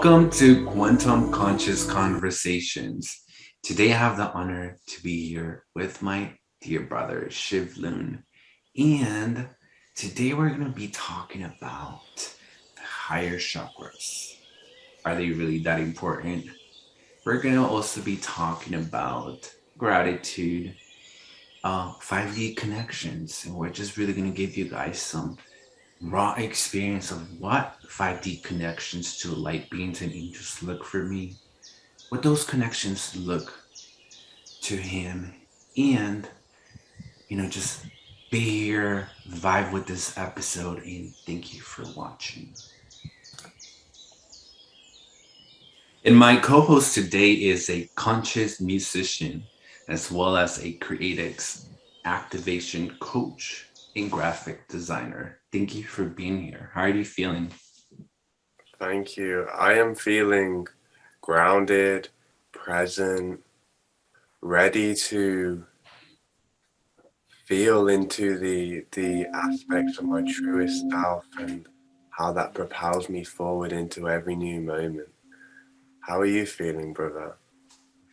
Welcome to Quantum Conscious Conversations. Today I have the honor to be here with my dear brother, Shivlune. And today we're going to be talking about the higher chakras. Are they really that important? We're going to also be talking about gratitude, 5D connections, and we're just really going to give you guys some raw experience of what 5D connections to light beings and angels look for me, what those connections look to him, and just be here, vibe with this episode, and thank you for watching. And my co-host today is a conscious musician as well as a Creatix activation coach and graphic designer. Thank you for being here. How are you feeling? Thank you. I am feeling grounded, present, ready to feel into the aspects of my truest self and how that propels me forward into every new moment. How are you feeling, brother?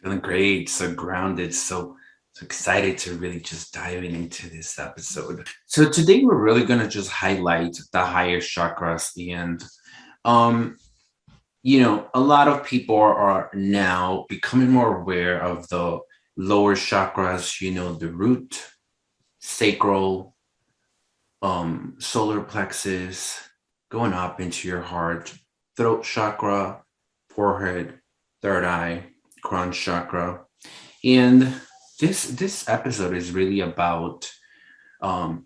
Feeling great, so grounded, so excited to really just diving into this episode. So today we're really gonna just highlight the higher chakras and um a lot of people are now becoming more aware of the lower chakras, the root, sacral, solar plexus, going up into your heart, throat chakra, forehead, third eye, crown chakra. And this episode is really about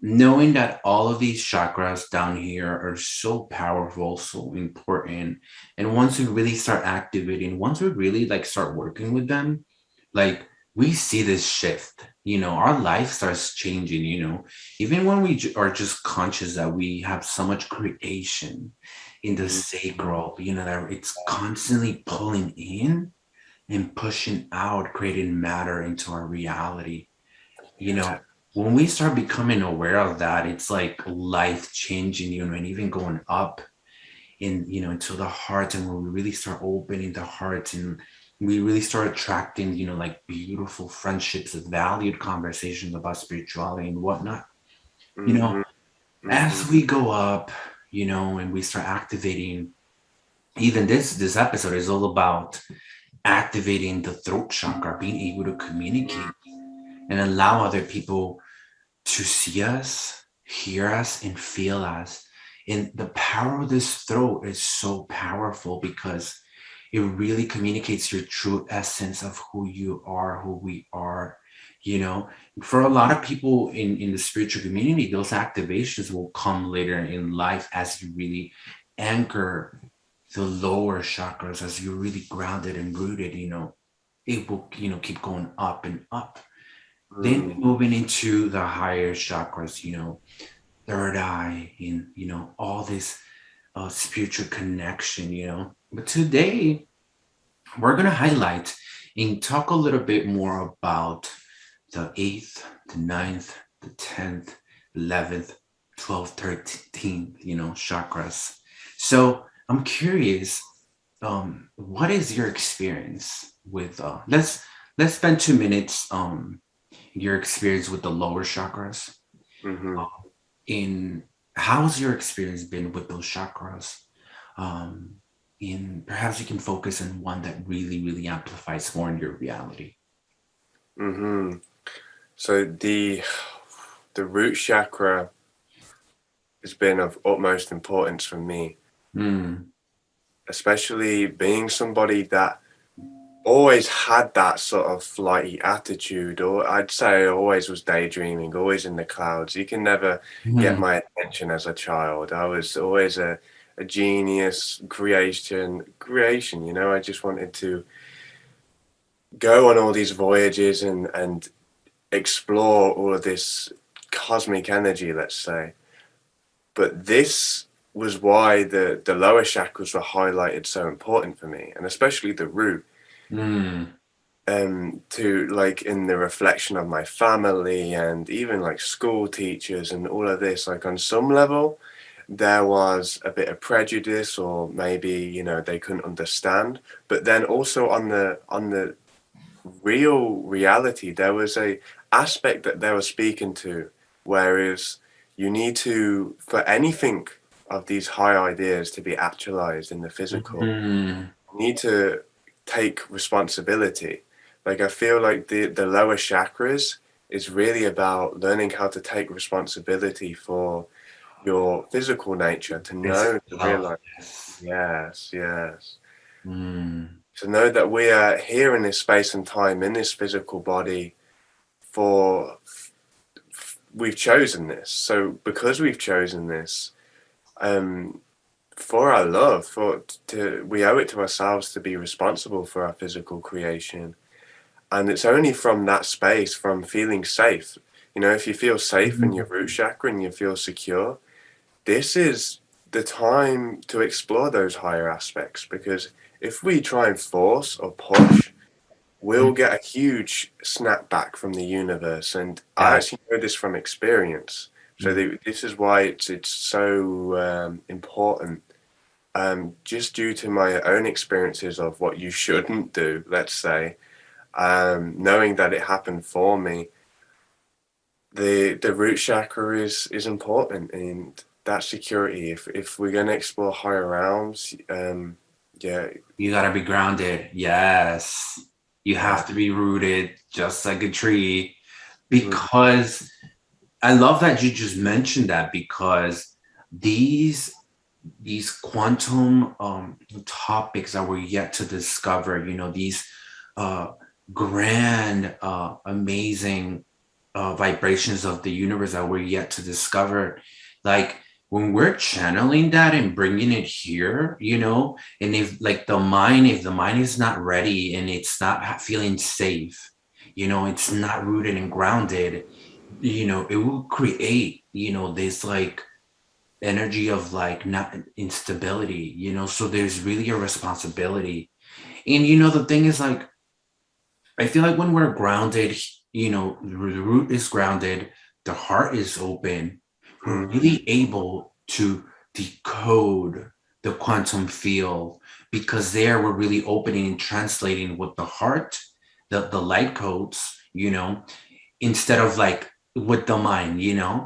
knowing that all of these chakras down here are so powerful, so important. And once we really start activating, once we really like start working with them, like we see this shift. Our life starts changing. Even when we are just conscious that we have so much creation in the sacral, that it's constantly pulling in and pushing out, creating matter into our reality. You know, when we start becoming aware of that, it's like life changing, and even going up into the heart. And when we really start opening the heart and we really start attracting, like beautiful friendships, valued conversations about spirituality and whatnot, you know, Mm-hmm. Mm-hmm. as we go up, and we start activating, even this episode is all about activating the throat chakra, being able to communicate and allow other people to see us, hear us, and feel us. And the power of this throat is so powerful because it really communicates your true essence of who you are, who we are. You know, for a lot of people in the spiritual community, those activations will come later in life as you really anchor the lower chakras, as you're really grounded and rooted. It will, keep going up and up. Then Mm. moving into the higher chakras, third eye, and all this spiritual connection. But today we're gonna highlight and talk a little bit more about the eighth, the ninth, the 10th, 11th, 12th, 13th, chakras. So I'm curious, what is your experience with let's spend 2 minutes your experience with the lower chakras. Mm-hmm. uh, in how's your experience been with those chakras? um in perhaps you can focus on one that really really amplifies more in your reality. Mm-hmm. So the root chakra has been of utmost importance for me, Mm, especially being somebody that always had that sort of flighty attitude, or I'd say I always was daydreaming, always in the clouds. You can never get mm, my attention as a child. I was always a genius creation, I just wanted to go on all these voyages and explore all of this cosmic energy, let's say. But this was why the lower chakras were highlighted so important for me, and especially the root. mm, To like in the reflection of my family and even like school teachers and all of this, like on some level, there was a bit of prejudice, or maybe, you know, they couldn't understand. But then also on the real reality, there was a aspect that they were speaking to, whereas you need to, for anything of these high ideas to be actualized in the physical, Mm, you need to take responsibility. Like, I feel like the lower chakras is really about learning how to take responsibility for your physical nature, to physical know, to health, realize, yes. yes, yes, Mm, to know that we are here in this space and time, in this physical body, for we've chosen this. So because we've chosen this, um, for our love, we owe it to ourselves to be responsible for our physical creation. And it's only from that space, from feeling safe. You know, if you feel safe in your root chakra and you feel secure, this is the time to explore those higher aspects. Because if we try and force or push, we'll get a huge snapback from the universe. And I yeah. actually know this from experience. So Mm, this is why it's so important. Just due to my own experiences of what you shouldn't do, let's say, knowing that it happened for me, the root chakra is important, and that security. If we're gonna explore higher realms, yeah, you gotta be grounded. Yes. You yeah, have to be rooted just like a tree. mm, Because I love that you just mentioned that, because these quantum topics that we're yet to discover, these uh, grand, amazing vibrations of the universe that we're yet to discover. Like when we're channeling that and bringing it here, and if the mind is not ready and it's not feeling safe, it's not rooted and grounded, it will create, this like energy of like not instability, so there's really a responsibility. And the thing is, like, I feel like when we're grounded, the root is grounded, the heart is open, we're mm, really able to decode the quantum field, because there we're really opening and translating with the heart, the light codes, instead of like with the mind,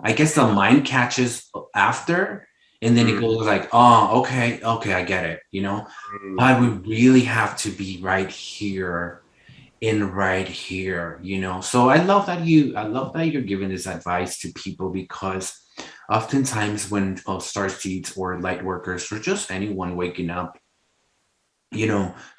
I guess the mind catches after, and then it mm, goes like, oh, okay, I get it, mm, but we really have to be right here and right here, so I love that you're giving this advice to people, because oftentimes when star seeds or light workers or just anyone waking up, they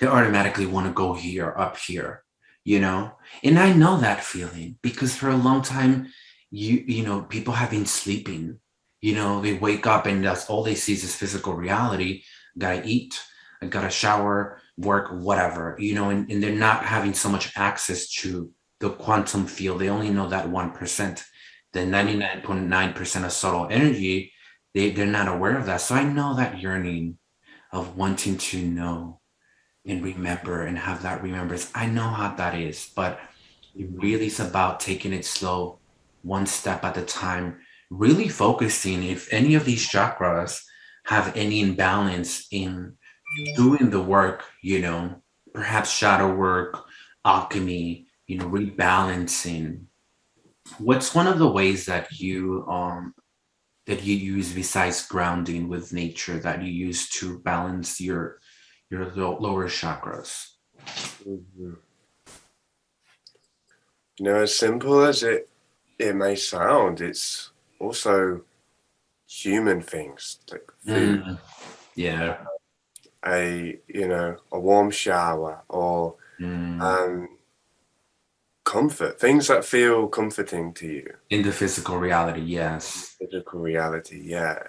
automatically want to go here, up here, and I know that feeling, because for a long time, people have been sleeping, they wake up and that's all they see is physical reality. Gotta eat, I gotta shower, work, whatever, and they're not having so much access to the quantum field. They only know that 1%, the mm. 99.9% of subtle energy. They're not aware of that. So I know that yearning of wanting to know and remember and have that remembrance. I know how that is, but it really is about taking it slow, one step at a time, really focusing if any of these chakras have any imbalance in doing the work, perhaps shadow work, alchemy, rebalancing. What's one of the ways that you use besides grounding with nature that you use to balance your lower chakras? Mhm. You know, as simple as it may sound, it's also human things like food, Mm, yeah. a warm shower, or Mm. um, comfort, things that feel comforting to you. In the physical reality, yes. Physical reality, yeah,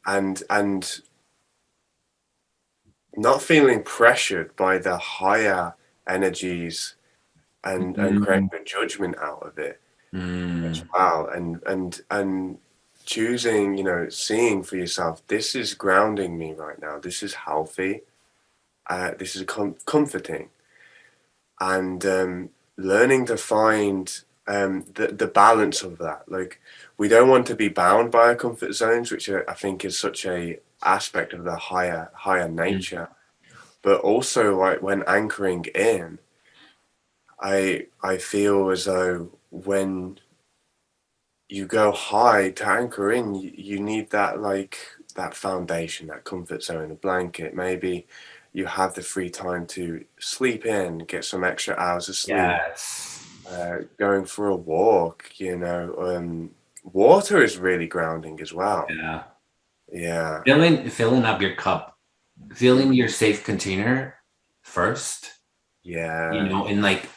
and not feeling pressured by the higher energies, and Mm, creating a judgment out of it as mm, well, and choosing, seeing for yourself, this is grounding me right now, this is healthy, this is comforting, and learning to find the balance of that. Like, we don't want to be bound by our comfort zones, which I think is such a aspect of the higher nature. But also, like, when anchoring in, I feel as though when you go high to anchor in, you need that, like, that foundation, that comfort zone, a blanket. Maybe you have the free time to sleep in, get some extra hours of sleep. Yes. Going for a walk, you know. Water is really grounding as well. Yeah. Yeah. Filling up your cup, filling your safe container first, you Yeah. know, and like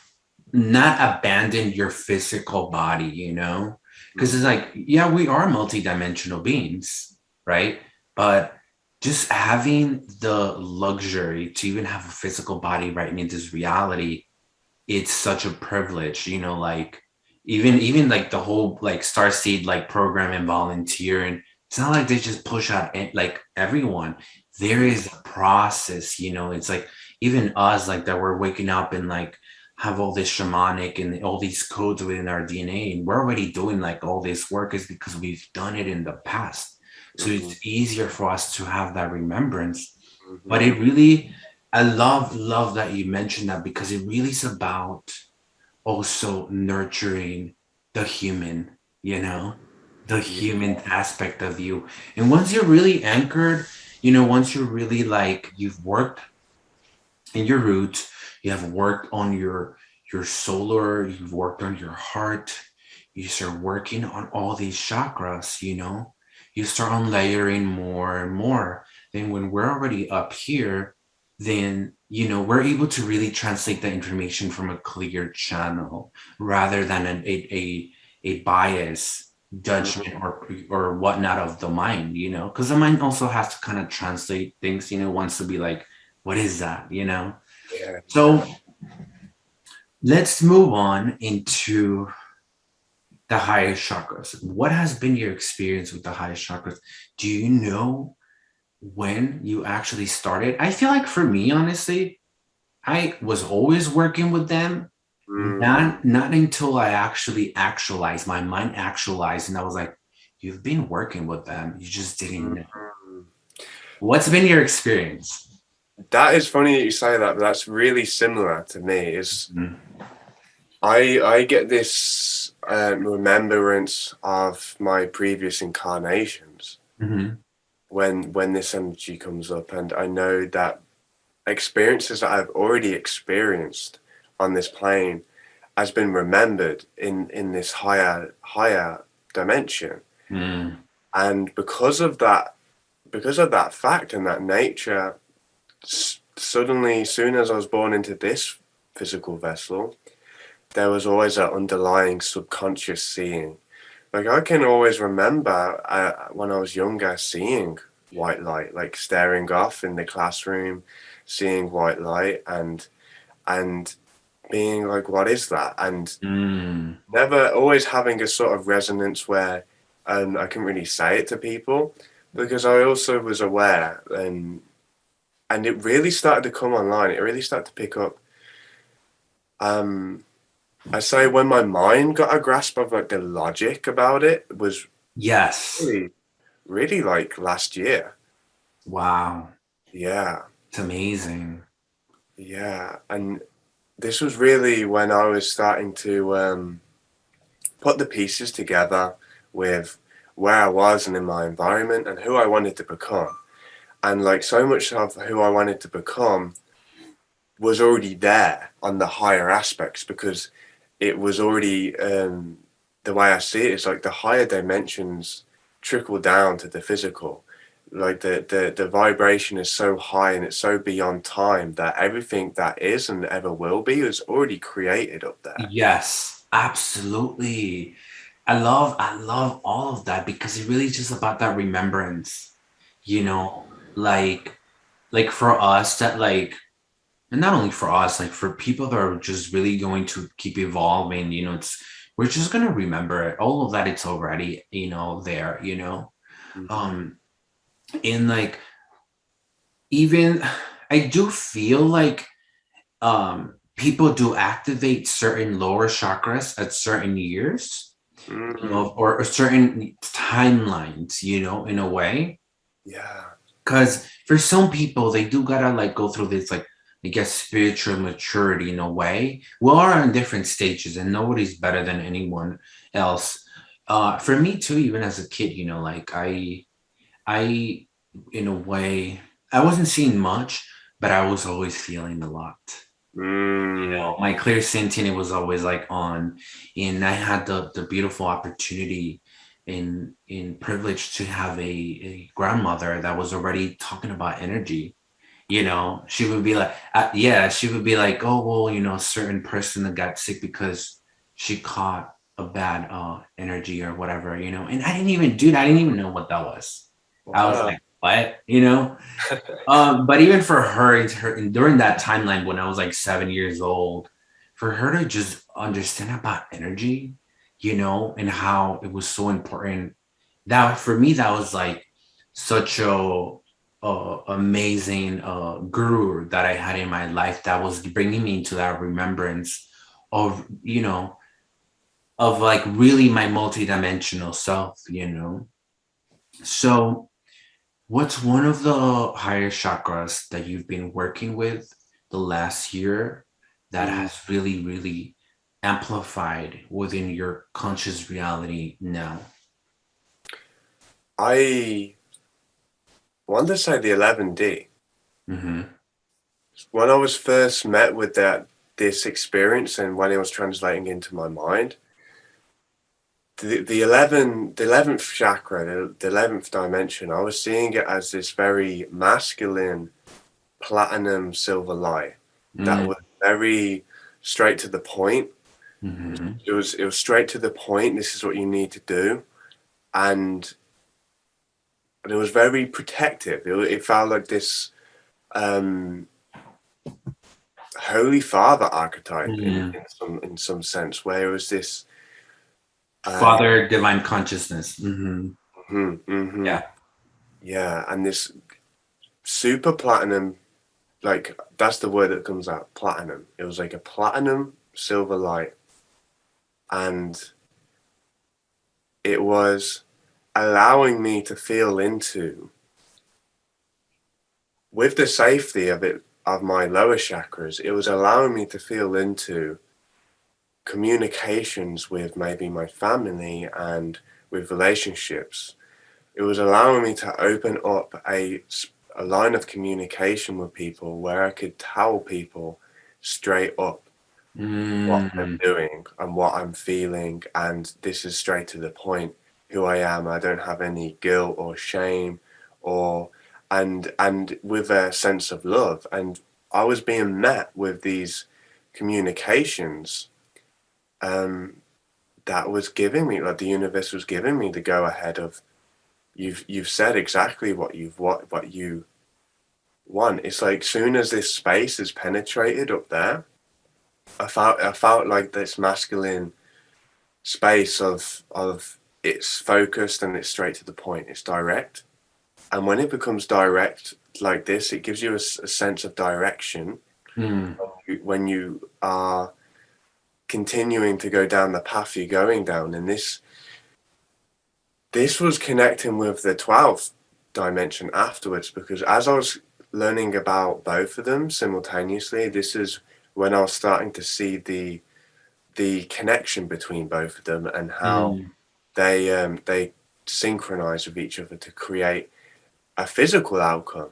not abandon your physical body, you know? Because it's like, yeah, we are multidimensional beings, right? But just having the luxury to even have a physical body right in this reality, it's such a privilege, you know, like even like the whole like Starseed like program and volunteer, and it's not like they just push out like everyone. There is a process, you know. It's like even us, like that we're waking up and like have all this shamanic and all these codes within our DNA, and we're already doing like all this work is because we've done it in the past. So it's easier for us to have that remembrance. But it really, I love that you mentioned that, because it really is about also nurturing the human, you know, the human aspect of you. And once you're really anchored, you know, once you're really like you've worked in your roots, you have worked on your solar, you've worked on your heart, you start working on all these chakras, you know, you start on layering more and more. Then when we're already up here, then you know we're able to really translate the information from a clear channel rather than a bias judgment or whatnot of the mind, you know, because the mind also has to kind of translate things, you know, wants to be like, what is that, you know? Yeah. So let's move on into the highest chakras. What has been your experience with the highest chakras? Do you know when you actually started? I feel like for me, honestly, I was always working with them. Not until I actually actualized, my mind actualized, and I was like, you've been working with them. You just didn't know. What's been your experience? That is funny that you say that, but that's really similar to me. Is I get this remembrance of my previous incarnations when this energy comes up, and I know that experiences that I've already experienced on this plane has been remembered in this higher dimension. And because of that fact and that nature, suddenly, soon as I was born into this physical vessel, there was always an underlying subconscious seeing. Like, I can always remember when I was younger seeing white light, like staring off in the classroom, seeing white light and being like, what is that? And never always having a sort of resonance where I couldn't really say it to people, because I also was aware, and it really started to come online. It really started to pick up. I say when my mind got a grasp of like the logic about it was Yes. really like last year. Wow. Yeah. It's amazing. Yeah. And this was really when I was starting to put the pieces together with where I was and in my environment and who I wanted to become. And like so much of who I wanted to become was already there on the higher aspects, because it was already the way I see it is like the higher dimensions trickle down to the physical. Like the vibration is so high and it's so beyond time that everything that is and ever will be is already created up there. Yes, absolutely. I love all of that, because it really is just about that remembrance, you know, like for us that like, and not only for us, like for people that are just really going to keep evolving, you know, it's we're just gonna remember it. All of that, it's already, you know, there, you know. Um in like even I do feel like people do activate certain lower chakras at certain years, or certain timelines, in a way. Yeah. Because for some people, they do gotta like go through this, like, I guess, spiritual maturity in a way. We are in different stages, and nobody's better than anyone else. For me too, even as a kid, like I, in a way, I wasn't seeing much, but I was always feeling a lot. My clear sentient was always like on, and I had the beautiful opportunity in privilege to have a grandmother that was already talking about energy. She would be like, yeah, she would be like, oh well, a certain person that got sick because she caught a bad energy or whatever, and I didn't even know what that was. I was Wow. like, what? But even for her, during that timeline when I was like 7 years old, for her to just understand about energy, and how it was so important, that for me, that was like such a amazing guru that I had in my life, that was bringing me into that remembrance of, of like really my multidimensional self. So what's one of the higher chakras that you've been working with the last year that Mm. has really, really amplified within your conscious reality now? I want to say the 11D. Mm-hmm. When I was first met with this experience, and when it was translating into my mind, the 11th chakra, the 11th dimension, I was seeing it as this very masculine platinum silver light that was very straight to the point. Mm-hmm. It was straight to the point. This is what you need to do, and it was very protective. It felt like this Holy Father archetype in some sense, where it was this Father, divine consciousness. Yeah. yeah, and this super platinum, like that's the word that comes out, platinum. It was like a platinum silver light, and it was allowing me to feel into, with the safety of my lower chakras, it was allowing me to feel into communications with maybe my family and with relationships. It was allowing me to open up a line of communication with people where I could tell people straight up what I'm doing and what I'm feeling, and this is straight to the point, who I am. I don't have any guilt or shame, or and with a sense of love. And I was being met with these communications that was giving me, like the universe was giving me the go ahead of, you've said exactly what you want. It's like soon as this space is penetrated up there, I felt like this masculine space of it's focused and it's straight to the point, it's direct. And when it becomes direct like this, it gives you a sense of direction when you are continuing to go down the path you're going down. And this was connecting with the 12th dimension afterwards, because as I was learning about both of them simultaneously, this is when I was starting to see the connection between both of them, and how they synchronize with each other to create a physical outcome.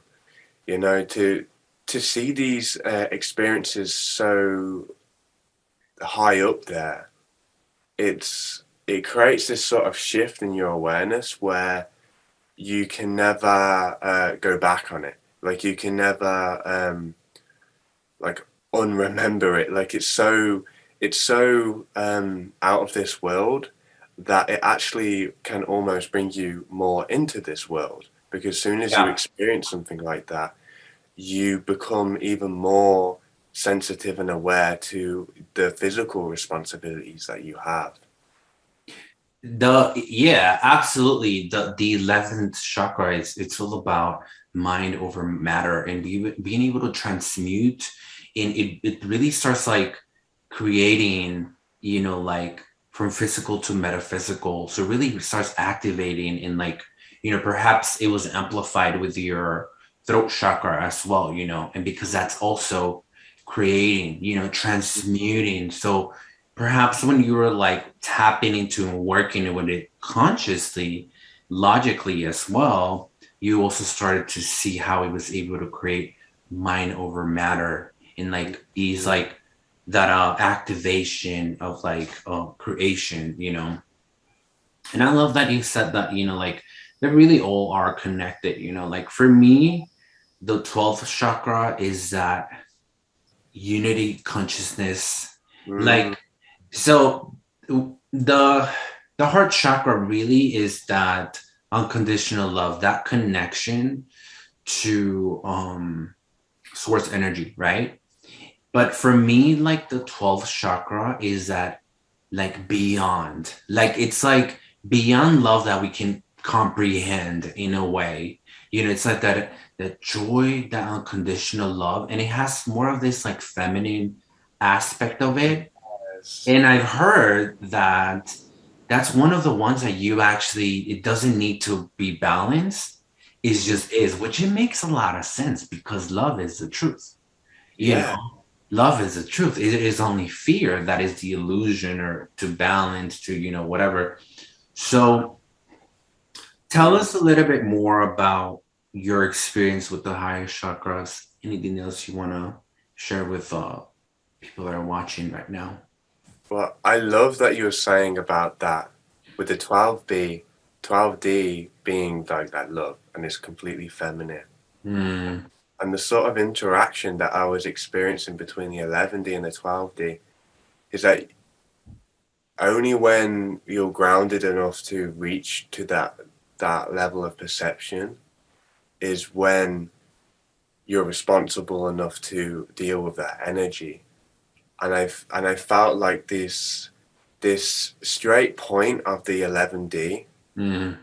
To see these experiences so high up there, it creates this sort of shift in your awareness where you can never go back on it. Like you can never like unremember it. Like it's so out of this world that it actually can almost bring you more into this world, because as soon as you experience something like that, you become even more sensitive and aware to the physical responsibilities that you have. Absolutely. The 11th chakra it's all about mind over matter, and being able to transmute and it really starts like creating, you know, like from physical to metaphysical. So it really starts activating, and like, you know, perhaps it was amplified with your throat chakra as well, you know, and because that's also creating, you know, transmuting. So perhaps when you were like tapping into and working with it consciously, logically as well, you also started to see how it was able to create mind over matter, and like these like that activation of like creation, you know. And I love that you said that, you know, like they really all are connected, you know. Like for me, the 12th chakra is that unity consciousness. Mm, Like, so the the heart chakra really is that unconditional love, that connection to source energy, right? But for me, like the 12th chakra is that like beyond, like it's like beyond love that we can comprehend in a way. You know, it's like that joy, that unconditional love, and it has more of this like feminine aspect of it. yes. And I've heard that that's one of the ones that you actually, it doesn't need to be balanced. It's Mhm. just is, which it makes a lot of sense because love is the truth. You Yeah. know, love is the truth. It is only fear that is the illusion or to balance to, you know, whatever. So tell Mm. us a little bit more about your experience with the higher chakras. Anything else you want to share with people that are watching right now? Well, I love that you were saying about that with the 12B, 12D being like that love and it's completely feminine. Mm, And the sort of interaction that I was experiencing between the 11D and the 12D is that only when you're grounded enough to reach to that level of perception is when you're responsible enough to deal with that energy. And I felt like this straight point of the 11D mm,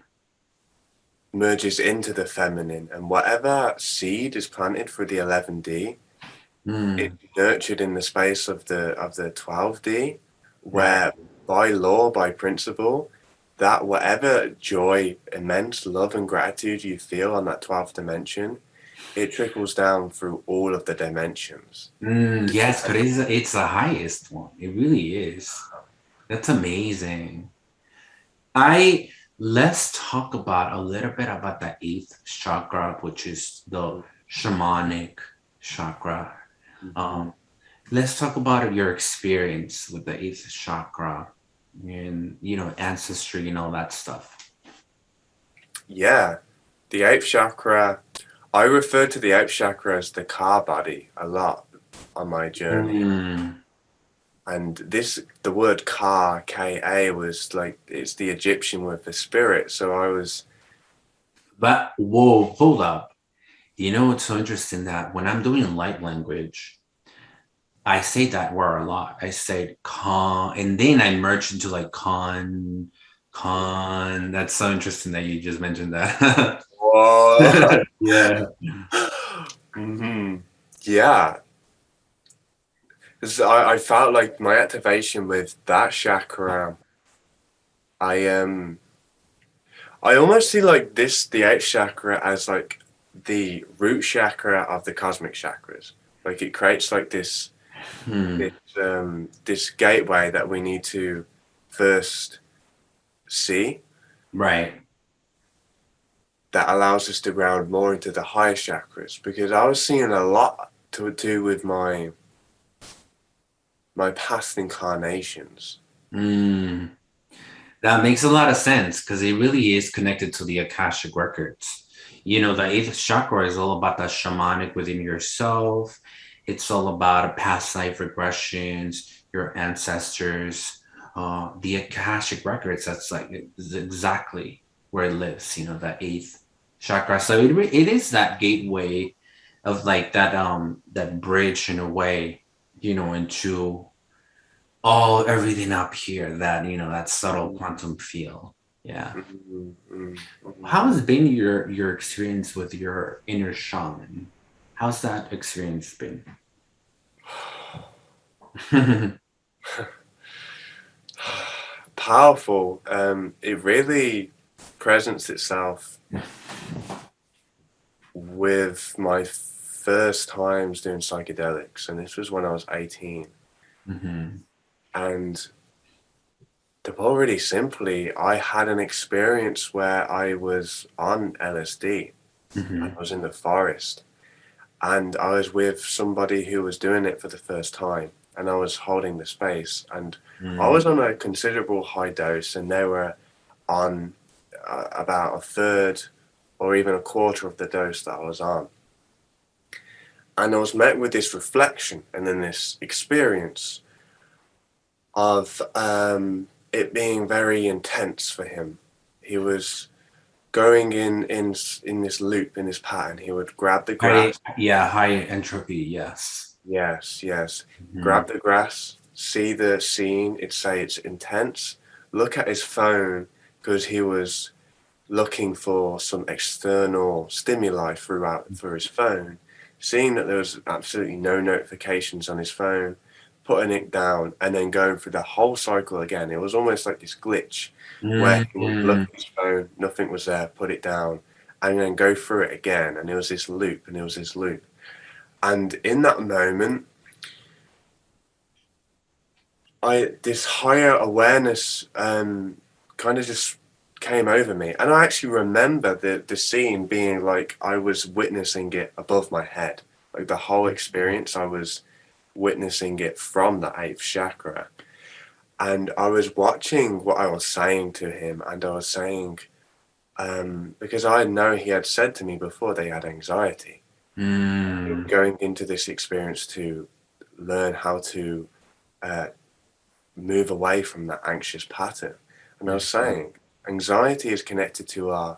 merges into the feminine, and whatever seed is planted for the 11D, it's mm, nurtured in the space of the 12D, right. where by law, by principle, that whatever joy, immense love and gratitude you feel on that 12th dimension, it trickles down through all of the dimensions. Yes, but it's the highest one. It really is. That's amazing. I Let's talk about a little bit about the eighth chakra, which is the shamanic chakra. Mhm. Um, let's talk about your experience with the eighth chakra and, you know, ancestry and all that stuff. Yeah, the eighth chakra. I refer to the eighth chakra as the car body a lot on my journey. Mm. And the word Ka, Ka, was like, it's the Egyptian word for spirit. So I was, But whoa, hold up. You know, it's so interesting that when I'm doing light language, I say that word a lot. I say con, and then I merge into like con. That's so interesting that you just mentioned that. whoa. Yeah. hmm Yeah. 'Cause I felt like my activation with that chakra, I I almost see like the eighth chakra as like the root chakra of the cosmic chakras. Like it creates like Hmm. this gateway that we need to first see, Right. that allows us to ground more into the higher chakras, because I was seeing a lot to do with my past incarnations. Mm. That makes a lot of sense because it really is connected to the Akashic records. You know, the eighth chakra is all about the shamanic within yourself. It's all about past life regressions, your ancestors, the Akashic records. That's like is exactly where it lives. You know, that eighth chakra. So it is that gateway of like that bridge in a way. You know, into all everything up here, that, you know, that subtle Mm, quantum feel. Yeah. mm, mm, How mm. has been your experience with your inner shaman? How's that experience been? Powerful. It really presents itself with my first times doing psychedelics, and this was when I was 18. Mm-hmm. And to put really simply, I had an experience where I was on LSD. Mm-hmm. I was in the forest, and I was with somebody who was doing it for the first time, and I was holding the space, and I Mm-hmm. was on a considerable high dose, and they were on about a third or even a quarter of the dose that I was on. And I was met with this reflection and then this experience of it being very intense for him. He was going in this loop, in this pattern. He would grab the grass. High entropy, yes. Yes, yes. Mm-hmm. Grab the grass, see the scene, it'd say it's intense. Look at his phone because he was looking for some external stimuli through his phone, seeing that there was absolutely no notifications on his phone, putting it down, and then going through the whole cycle again. It was almost like this glitch where he would look Mm-hmm. at his phone, nothing was there, put it down, and then go through it again. And it was this loop, and it was this loop. And in that moment, this higher awareness kind of just came over me, and I actually remember the scene being like I was witnessing it above my head, like the whole experience. I was witnessing it from the eighth chakra, and I was watching what I was saying to him, and I was saying because I know he had said to me before they had anxiety. They were Mm-hmm. going into this experience to learn how to uh, move away from that anxious pattern. And I was saying, anxiety is connected to our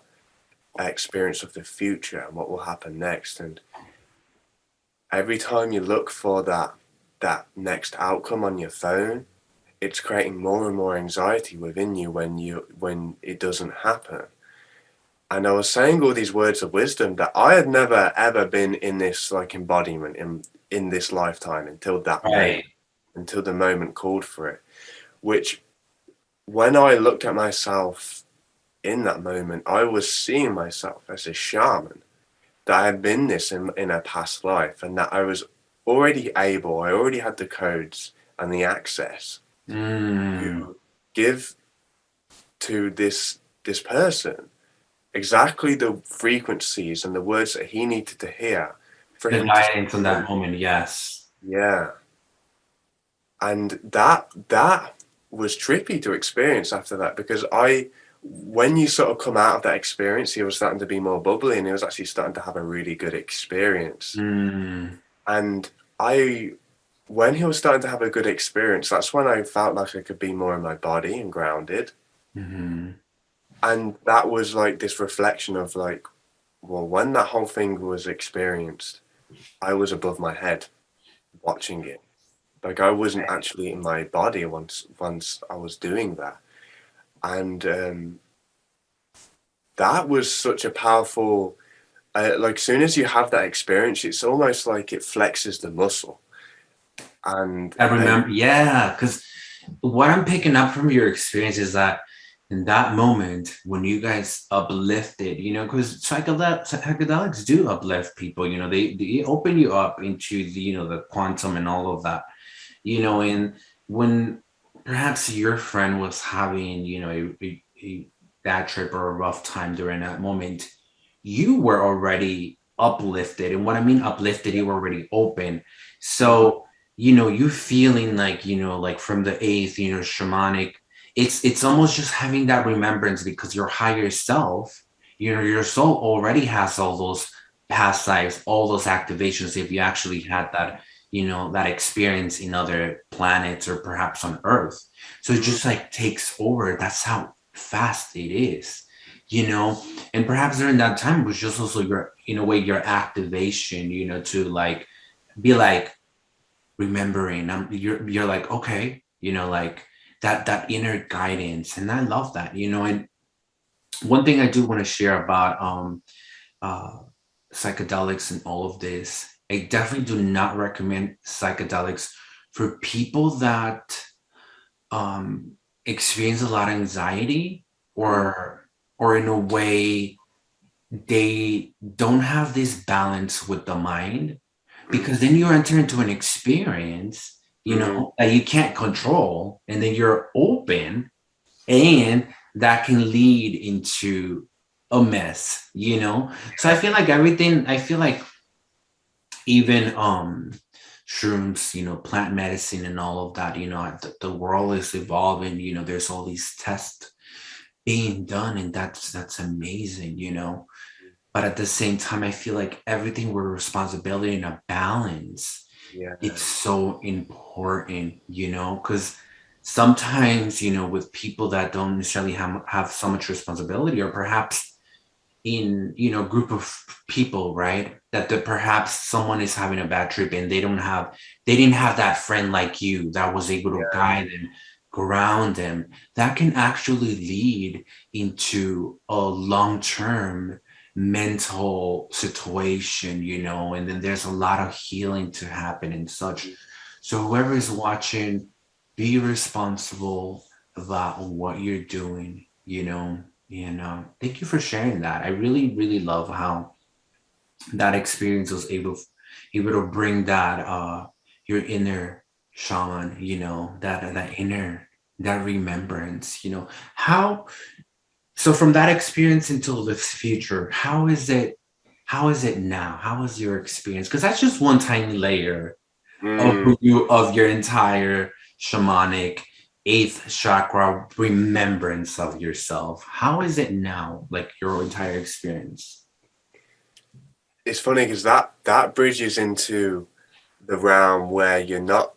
experience of the future and what will happen next. And every time you look for that next outcome on your phone, it's creating more and more anxiety within you when it doesn't happen. And I was saying all these words of wisdom that I had never ever been in this like embodiment in this lifetime until that moment, Right. until the moment called for it. Which when I looked at myself in that moment, I was seeing myself as a shaman, that I had been this in a past life, and that I was already able, I already had the codes and the access Mm. to give to this person exactly the frequencies and the words that he needed to hear for The him to guidance in that moment, yes. yeah. And that was trippy to experience after that, because when you sort of come out of that experience, he was starting to be more bubbly, and he was actually starting to have a really good experience. Mm. And when he was starting to have a good experience, that's when I felt like I could be more in my body and grounded. Mm-hmm. And that was like this reflection of like, well, when that whole thing was experienced, I was above my head watching it. Like I wasn't actually in my body once I was doing that. And that was such a powerful, like soon as you have that experience, it's almost like it flexes the muscle. I And remember, yeah, because what I'm picking up from your experience is that in that moment when you guys uplifted, because psychedelics do uplift people, they open you up into the quantum and all of that, and when perhaps your friend was having, a bad trip or a rough time during that moment, you were already uplifted. And what I mean uplifted, you were already open. So, you feeling like, like from the eighth, shamanic, it's almost just having that remembrance because your higher self, your soul already has all those past lives, all those activations. If you actually had that, that experience in other planets or perhaps on Earth. So it just like takes over. That's how fast it is, and perhaps during that time it was just also your, in a way, your activation, to like be like remembering. You're like, okay, like that inner guidance, and I love that, and one thing I do want to share about uh psychedelics and all of this I definitely do not recommend psychedelics for people that experience a lot of anxiety, or in a way they don't have this balance with the mind, because then you enter into an experience, that you can't control, and then you're open, and that can lead into a mess. So I feel like even shrooms, plant medicine and all of that, the world is evolving, there's all these tests being done, and that's amazing. But at the same time, I feel like everything with responsibility and a balance, Yeah. it's so important, because sometimes, with people that don't necessarily have so much responsibility, or perhaps in, group of people, right, that perhaps someone is having a bad trip, and they didn't have that friend like you that was able to guide them, ground them, that can actually lead into a long-term mental situation, and then there's a lot of healing to happen and such. So whoever is watching, be responsible about what you're doing. And thank you for sharing that. I really, really love how that experience was able to bring that your inner shaman, that inner, that remembrance. How so from that experience until the future, how is it now? How is your experience? Because that's just one tiny layer of of your entire shamanic eighth chakra remembrance of yourself. How is it now, like your entire experience? It's funny because that bridges into the realm where you're not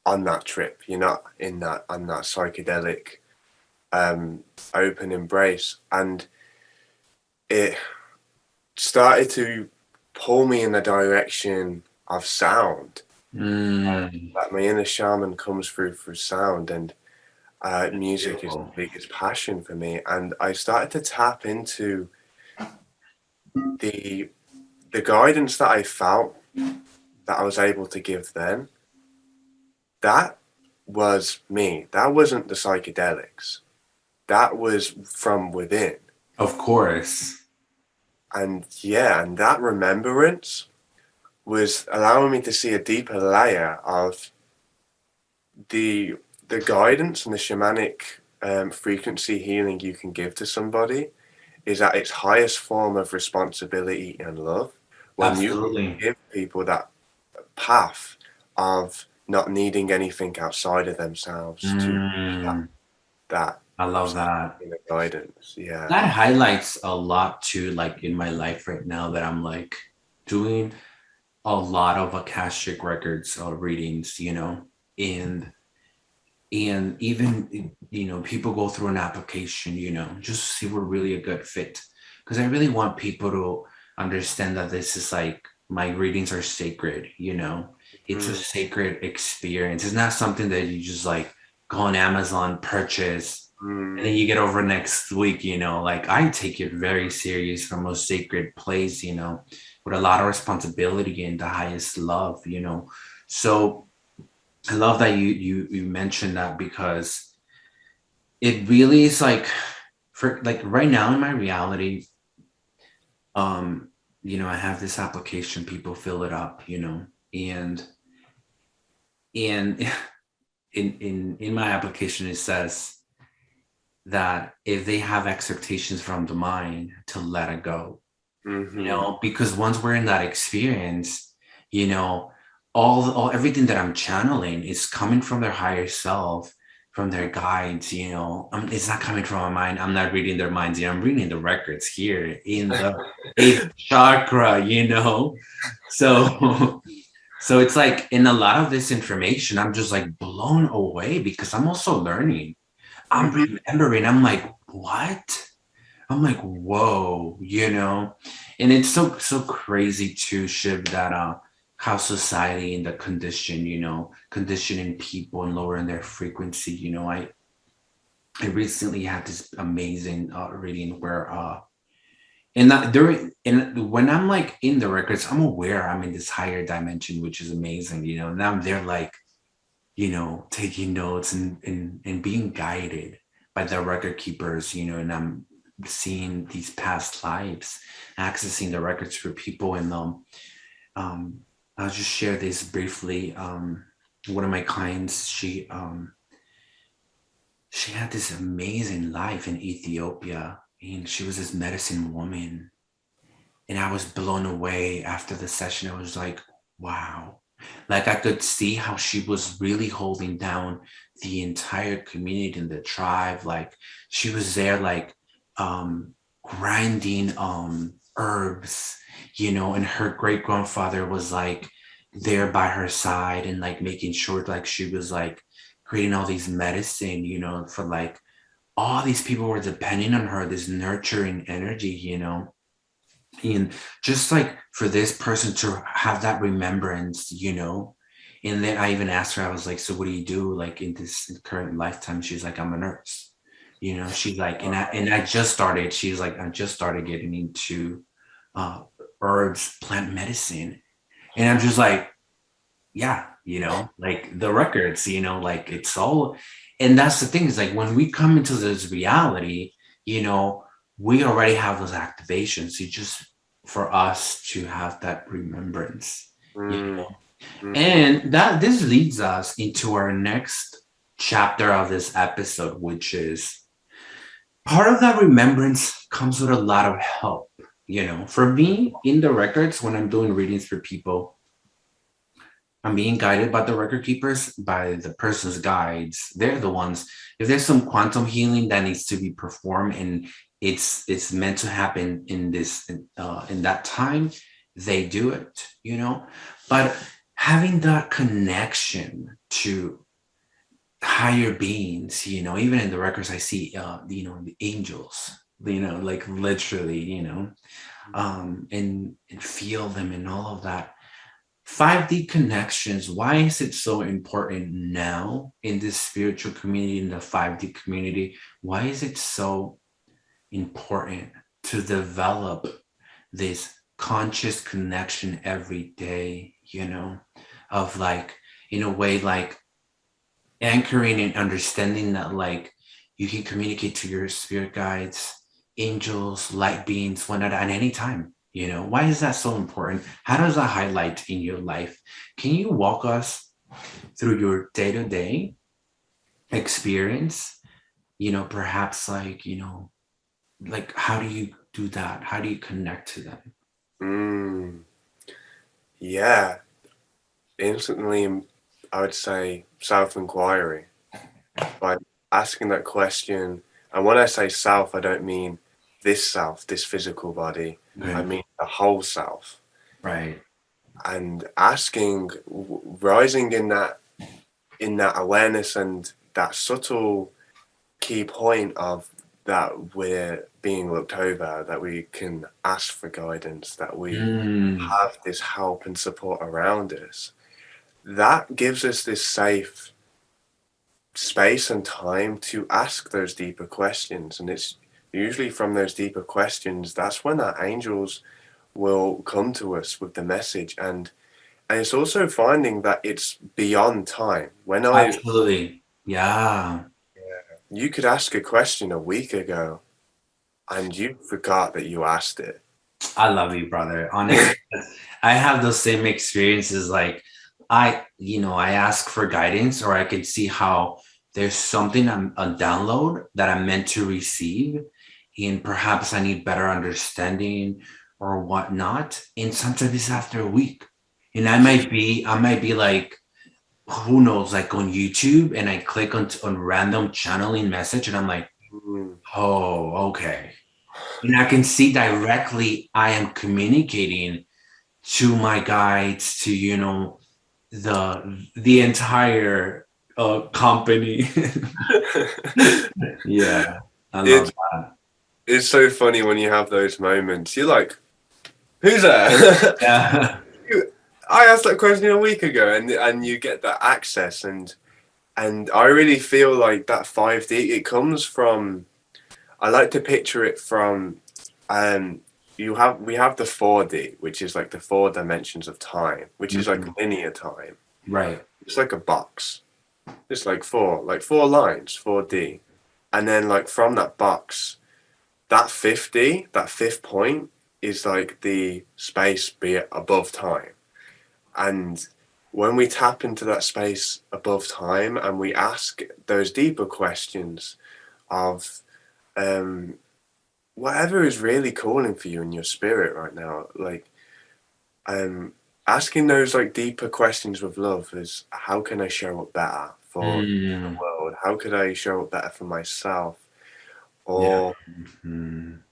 on that trip, you're not in that on that psychedelic open embrace, and it started to pull me in the direction of sound. Like my inner shaman comes through sound, and music is the biggest passion for me. And I started to tap into the guidance that I felt that I was able to give then. That was me. That wasn't the psychedelics. That was from within. Of course. And and that remembrance was allowing me to see a deeper layer of the guidance and the shamanic frequency healing you can give to somebody is at its highest form of responsibility and love. When Absolutely. you give people that path of not needing anything outside of themselves to that I love that. inner guidance. Yeah. That highlights a lot too, like in my life right now, that I'm like doing a lot of Akashic records readings, and even people go through an application, just to see we're really a good fit, because I really want people to understand that this is like, my readings are sacred. It's a sacred experience. It's not something that you just like go on Amazon, purchase, and then you get over next week. Like, I take it very serious, from a sacred place, with a lot of responsibility and the highest love. So I love that you mentioned that, because it really is like, for like right now in my reality, I have this application, people fill it up, and in in my application it says that if they have expectations from the mind, to let it go. Because once we're in that experience, all everything that I'm channeling is coming from their higher self, from their guides. It's not coming from my mind. I'm not reading their minds. I'm reading the records here in the eighth chakra. So so it's like, in a lot of this information, I'm just like blown away, because I'm also learning. I'm remembering. I'm like, what? I'm like, whoa, and it's so crazy too, Shiv, that how society and the conditioning people and lowering their frequency. I recently had this amazing reading where And that during and when I'm like in the records, I'm aware I'm in this higher dimension, which is amazing, you know. And I'm there like, you know, taking notes and being guided by the record keepers, you know, and I'm seeing these past lives, accessing the records for people. And um I'll just share this briefly. One of my clients, she had this amazing life in Ethiopia, and she was this medicine woman. And I was blown away after the session. I was like, wow. Like I could see how she was really holding down the entire community and the tribe. Like she was there like grinding herbs, you know, and her great grandfather was like there by her side and like making sure like she was like creating all these medicine, you know, for like all these people were depending on her, this nurturing energy, you know. And just like for this person to have that remembrance, you know. And then I even asked her, I was like, so what do you do like in this current lifetime? She's like, I'm a nurse, you know. She's like, and I just started, she's like, I just started getting into uh herbs, plant medicine. And I'm just like, yeah, you know, like the records, you know, like it's all. And that's the thing, is like when we come into this reality, you know, we already have those activations. You just, for us to have that remembrance, you Mm, know. mm, And that this leads us into our next chapter of this episode, which is part of that remembrance comes with a lot of help. You know, for me in the records, when I'm doing readings for people, I'm being guided by the record keepers, by the person's guides. They're the ones. If there's some quantum healing that needs to be performed and it's meant to happen in this in that time, they do it. You know, but having that connection to higher beings, you know, even in the records I see, you know, the angels, you know, like literally, you know, and feel them and all of that. 5D connections, why is it so important now in this spiritual community, in the 5D community? Why is it so important to develop this conscious connection every day, you know, of like, in a way, like anchoring and understanding that, like, you can communicate to your spirit guides, angels, light beings, whatnot at any time. You know, why is that so important? How does that highlight in your life? Can you walk us through your day-to-day experience? You know, perhaps like, you know, like how do you do that? How do you connect to them? mm. Yeah, instantly, I would say self-inquiry. By asking that question, and when I say self, I don't mean this self, this physical body. I Okay. mean the whole self. Right. And asking, rising in that awareness and that subtle key point of that we're being looked over, that we can ask for guidance, that we Mm, have this help and support around us. That gives us this safe space and time to ask those deeper questions. And it's usually from those deeper questions, that's when our angels will come to us with the message. And it's also finding that it's beyond time. absolutely. Yeah. You could ask a question a week ago and you forgot that you asked it. I love you, brother. Honestly, I have those same experiences. Like you know, I ask for guidance, or I can see how there's something a download that I'm meant to receive, and perhaps I need better understanding or whatnot. And sometimes it's after a week, and I might be like, who knows, like on YouTube, and I click on random channeling message, and I'm like, Mm. oh, okay. And I can see directly I am communicating to my guides, to, you know, the entire company. Yeah, I love it's that. it's so funny when you have those moments. You're like, who's there? Yeah. I asked that question a week ago, and you get that access, and I really feel like that 5D, it comes from, I like to picture it from, um we have the 4D, which is like the 4 dimensions of time, which is like Mhm. linear time. Right. It's like a box. It's like four lines, 4D. And then like from that box, that 50, that fifth point is like the space be it above time. And when we tap into that space above time and we ask those deeper questions of whatever is really calling for you in your spirit right now, like um, asking those like deeper questions with love is how can I show up better for the Mm. world? How could I show up better for myself? Yeah. Or Mhm.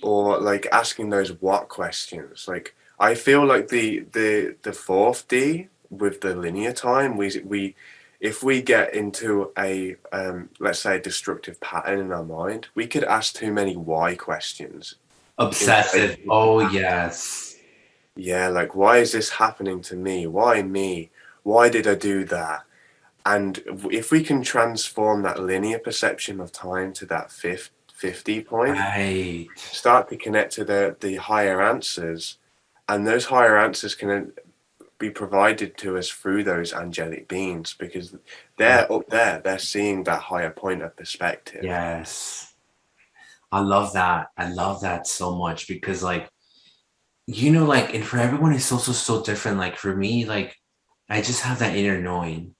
or like asking those what questions. Like I feel like the fourth D with the linear time, we if we get into a let's say a destructive pattern in our mind, we could ask too many why questions instead. Obsessive. Oh, yes. Yeah, like why is this happening to me? Why me? Why did I do that? And if we can transform that linear perception of time to that 50 point, Right. start to connect to the higher answers, and those higher answers can be provided to us through those angelic beings because Oh, they're up there, they're seeing that higher point of perspective. yes. I love that. I love that so much because, like, you know, like, and for everyone, it's also so different. Like, for me, like, I just have that inner knowing.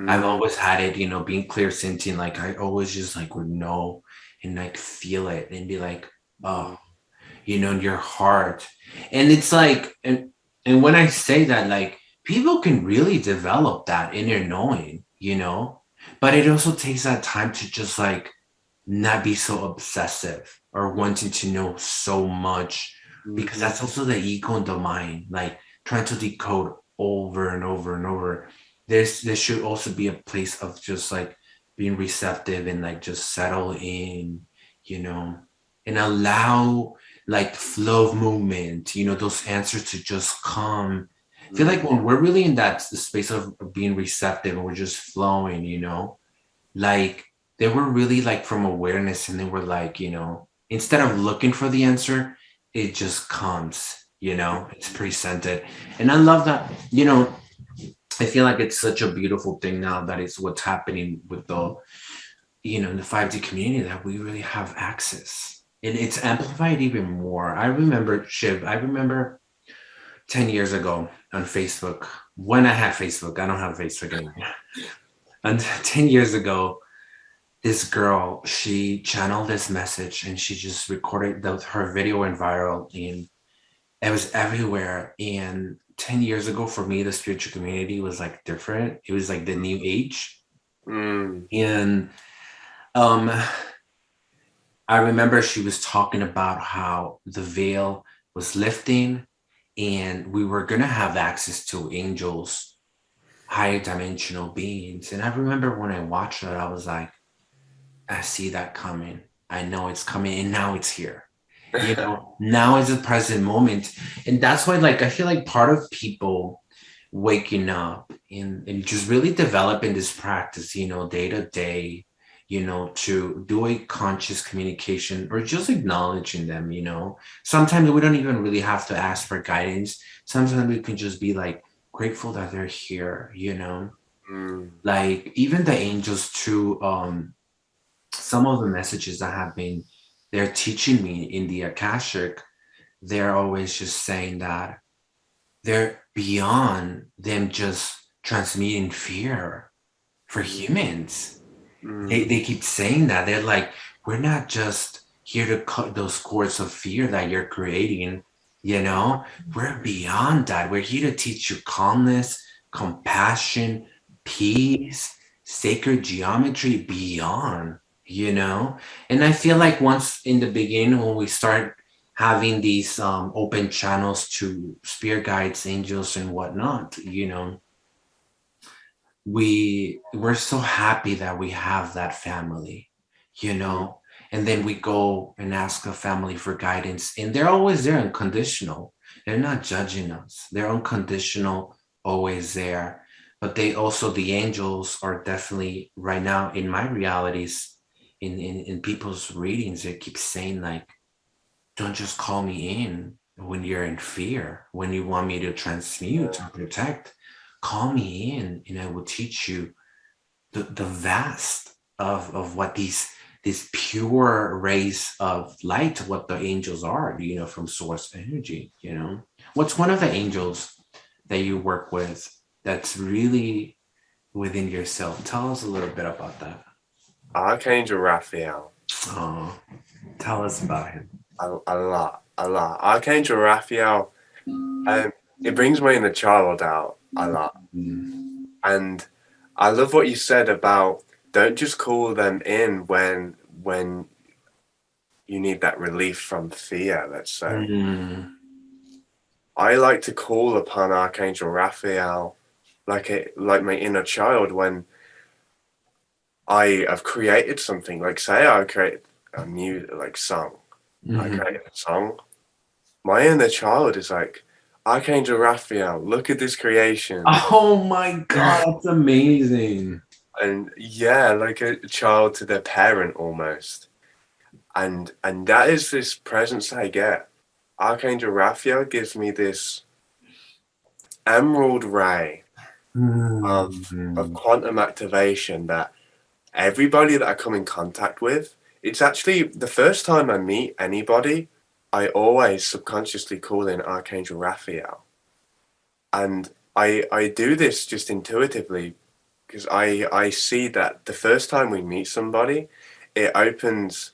I've Mm, always had it, you know, being clear sentient. Like, I always just like would know and like feel it and be like, oh, mm, you know, in your heart. And it's like, and when I say that, like, people can really develop that inner knowing, you know, but it also takes that time to just like not be so obsessive or wanting to know so much, because mhm, that's also the ego and the mind, like trying to decode over and over and over. There should also be a place of just like being receptive and like just settle in, you know, and allow like flow of movement, you know, those answers to just come. I feel like mm, when we're really in that space of being receptive and we're just flowing, you know, like they were really like from awareness, and they were like, you know, instead of looking for the answer, it just comes, you know, it's presented. And I love that, you know, I feel like it's such a beautiful thing now that it's what's happening with the, you know, in the 5D community, that we really have access. And it's amplified even more. I remember, Shiv, I remember 10 years ago on Facebook, when I had Facebook, I don't have Facebook anymore. And 10 years ago, this girl, she channeled this message and she just recorded her video went viral and it was everywhere. And 10 years ago for me, the spiritual community was like different. It was like the new age. mm, And um I remember she was talking about how the veil was lifting and we were gonna have access to angels, higher dimensional beings. And I remember when I watched it, I was like, I see that coming. I know it's coming, and now it's here. You know, now is the present moment. And that's why, like, I feel like part of people waking up and just really developing this practice, you know, day to day, you know, to do a conscious communication or just acknowledging them, you know. Sometimes we don't even really have to ask for guidance. Sometimes we can just be like grateful that they're here, you know. mm, Like even the angels too, some of the messages that have been they're teaching me in the Akashic, they're always just saying that they're beyond them just transmitting fear for humans. They mm, keep saying that. They're like, we're not just here to cut those cords of fear that you're creating, you know, we're beyond that. We're here to teach you calmness, compassion, peace, sacred geometry beyond, you know. And I feel like once in the beginning, when we start having these open channels to spirit guides, angels, and whatnot, you know, we're so happy that we have that family, you mm, know. And then we go and ask a family for guidance, and they're always there, unconditional. They're not judging us, they're unconditional, always there. But they also, the angels are definitely right now in my realities, in people's readings, they keep saying like, don't just call me in when you're in fear, when you want me to transmute or protect. Call me in and I will teach you the vast of what these pure rays of light, what the angels are, from source energy. What's one of the angels that you work with that's really within yourself? Tell us a little bit about that. Archangel Raphael. Oh, tell us about him. A lot. Archangel Raphael, it brings my inner child out a lot. Mm. And I love what you said about don't just call them in when you need that relief from fear, let's say. Mm. I like to call upon Archangel Raphael like my inner child when I have created something. Like say I create a new song. I Mm-hmm. create a song. My inner child is like, Archangel Raphael, look at this creation. Oh my God, that's amazing. And yeah, like a child to their parent almost. And that is this presence I get. Archangel Raphael gives me this emerald ray of Mm. quantum activation that everybody that I come in contact with, it's actually the first time I meet anybody, I always subconsciously call in Archangel Raphael. And I do this just intuitively because I see that the first time we meet somebody, it opens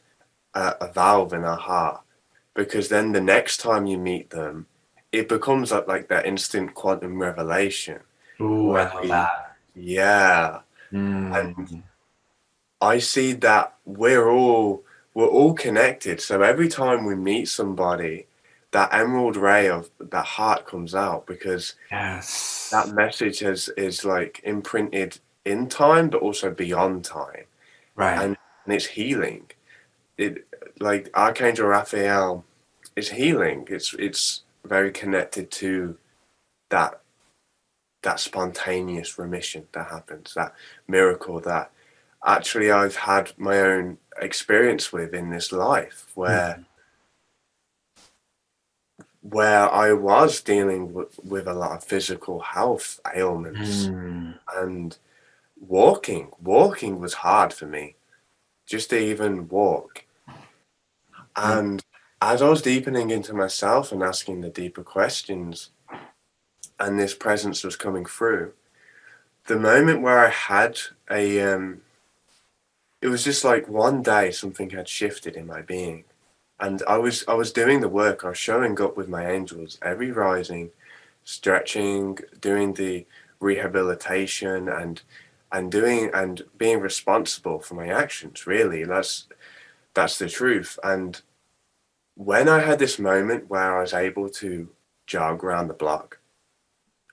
a valve in our heart, because then the next time you meet them, it becomes like that instant quantum revelation Ooh, where I love that. yeah, and Mm. I see that we're all connected. So every time we meet somebody, that emerald ray of that heart comes out, because that Yes. message is like imprinted in time, but also beyond time, Right. and it's healing. It like Archangel Raphael is healing. It's very connected to that spontaneous remission that happens, that miracle that actually I've had my own experience with in this life, Mm. where I was dealing with a lot of physical health ailments, Mm. and walking was hard for me, just to even walk. Mm. And as I was deepening into myself and asking the deeper questions, and this presence was coming through, the moment where I had it was just like one day something had shifted in my being, and I was doing the work. I was showing up with my angels every rising, stretching, doing the rehabilitation, and doing and being responsible for my actions. Really, that's the truth. And when I had this moment where I was able to jog around the block,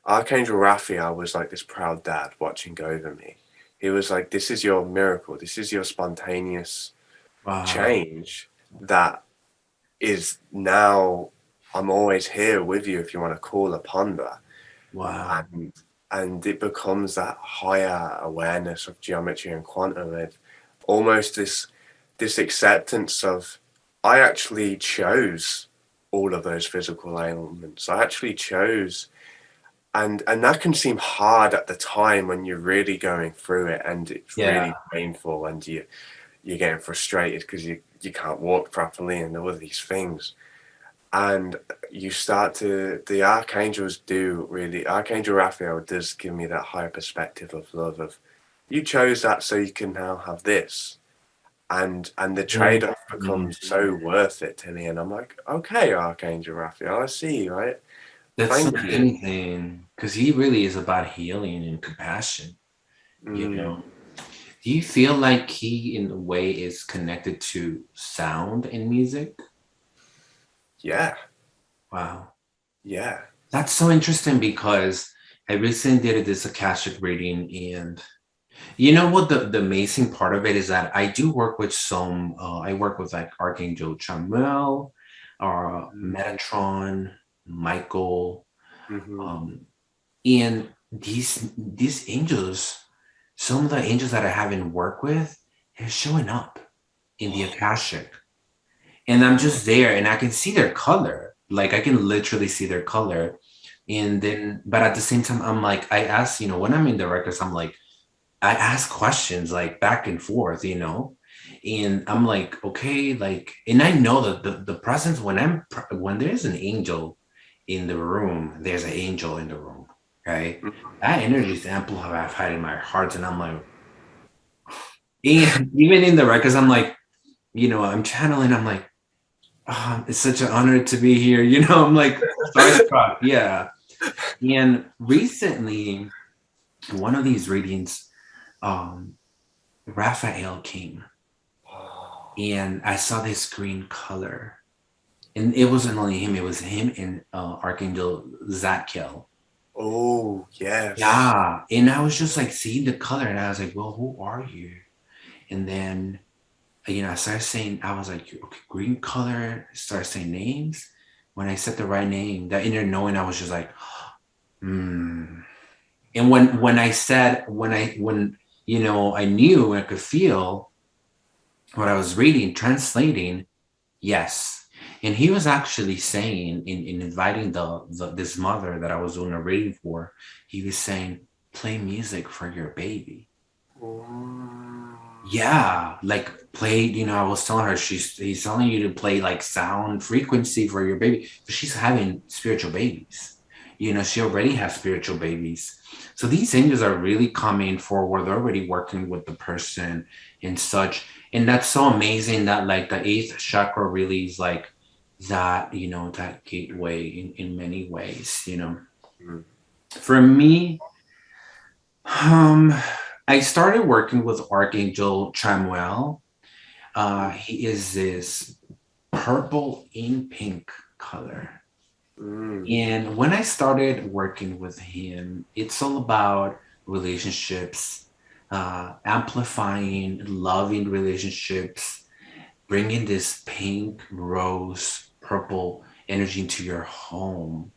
Archangel Raphael was like this proud dad watching over me. He was like, "This is your miracle. This is your spontaneous Wow. change that is now. I'm always here with you if you want to call upon that." Wow. And it becomes that higher awareness of geometry and quantum, with almost this acceptance of, I actually chose all of those physical ailments. I actually chose, and that can seem hard at the time when you're really going through it and it's Yeah. really painful, and you're getting frustrated because you can't walk properly and all of these things. And you start to, the archangels do really, Archangel Raphael does give me that higher perspective of love of, you chose that so you can now have this. And the trade-off Mm. becomes so worth it to me. And I'm like, okay, Archangel Raphael, I see you, right? That's Thank you. amazing because he really is about healing and compassion. You Mm, know, do you feel like he, in a way, is connected to sound and music? yeah, Wow, yeah. that's so interesting because I recently did this Akashic reading, and you know what the amazing part of it is that I do work with some. I work with like Archangel Chamuel, or Mm, Metatron, Michael. mm-hmm. Um, And these angels, some of the angels that I haven't worked with, they're showing up in the Akashic. And I'm just there and I can see their color. Like I can literally see their color. And then, but at the same time, I'm like, I ask, when I'm in the records, I'm like, I ask questions like back and forth, and I'm like, okay, like, and I know that the presence when there's an angel in the room, there's an angel in the room, right? That energy is amplified in my heart, and I'm like, and even in the records, I'm like, I'm channeling, I'm like, oh, it's such an honor to be here, I'm like starstruck, yeah. And recently, one of these readings, um, Raphael came and I saw this green color. And it wasn't only him, it was him and Archangel Zadkiel. Oh, yes. Yeah. And I was just like seeing the color and I was like, well, who are you? And then, I started saying, I was like, okay, green color, started saying names. When I said the right name, that inner knowing, I was just like, hmm. And when I said, I knew I could feel what I was reading, translating, yes. And he was actually saying in inviting this mother that I was doing a reading for, he was saying, play music for your baby. Yeah, like play, I was telling her he's telling you to play like sound frequency for your baby. But she's having spiritual babies. She already has spiritual babies. So these angels are really coming forward. They're already working with the person and such. And that's so amazing that like the eighth chakra really is like that, that gateway in many ways. For me, um, I started working with Archangel Chamuel. He is this purple in pink color. And when I started working with him, it's all about relationships, amplifying, loving relationships, bringing this pink, rose, purple energy into your home,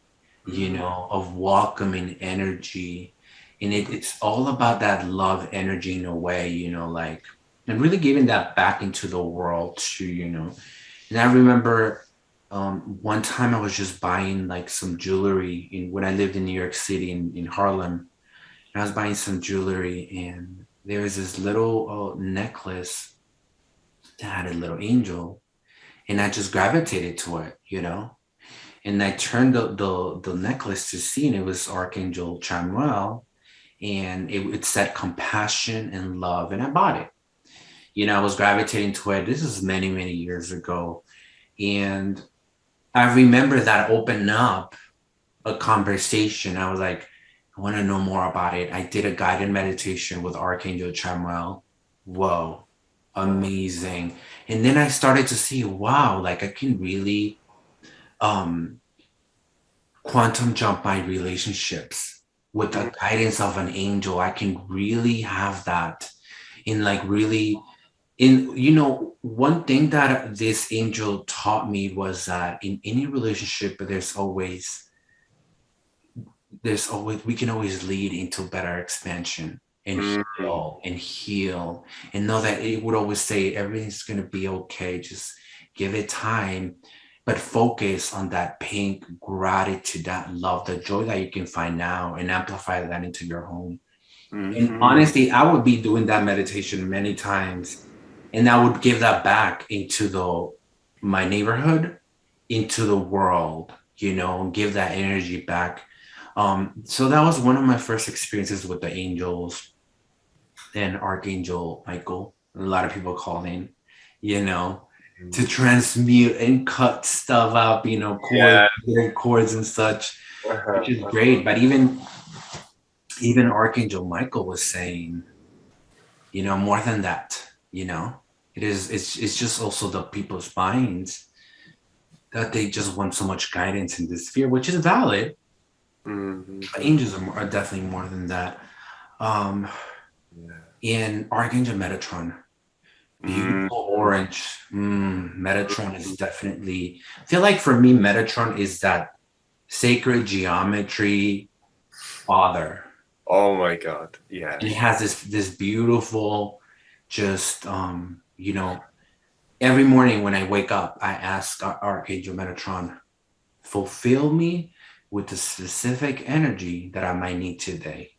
of welcoming energy. And it's all about that love energy in a way, like, and really giving that back into the world too. And I remember one time I was just buying like some jewelry when I lived in New York City in Harlem. And I was buying some jewelry and there was this little necklace that had a little angel and I just gravitated to it. And I turned the necklace to see and it was Archangel Chamuel and it said compassion and love and I bought it. I was gravitating to it. This is many, many years ago. And I remember that opened up a conversation. I was like, I want to know more about it. I did a guided meditation with Archangel Chamuel. Whoa, amazing. And then I started to see, wow, like I can really quantum jump my relationships with the guidance of an angel. I can really have that in like really one thing that this angel taught me was that in any relationship we can always lead into better expansion and heal and know that it would always say everything's going to be okay, just give it time, but focus on that pink gratitude, that love, the joy that you can find now and amplify that into your home. And honestly, I would be doing that meditation many times and I would give that back into my neighborhood, into the world, give that energy back. So that was one of my first experiences with the angels and Archangel Michael. A lot of people call him, to transmute and cut stuff up, chords and such, which is great. But even Archangel Michael was saying, more than that, it's just also the people's minds that they just want so much guidance in this sphere, which is valid. Angels are definitely more than that. In Archangel Metatron, beautiful orange. Metatron is definitely, I feel like for me, Metatron is that sacred geometry father. Oh my God. Yeah. And it has this beautiful, just, every morning when I wake up, I ask Archangel Metatron, fulfill me with the specific energy that I might need today.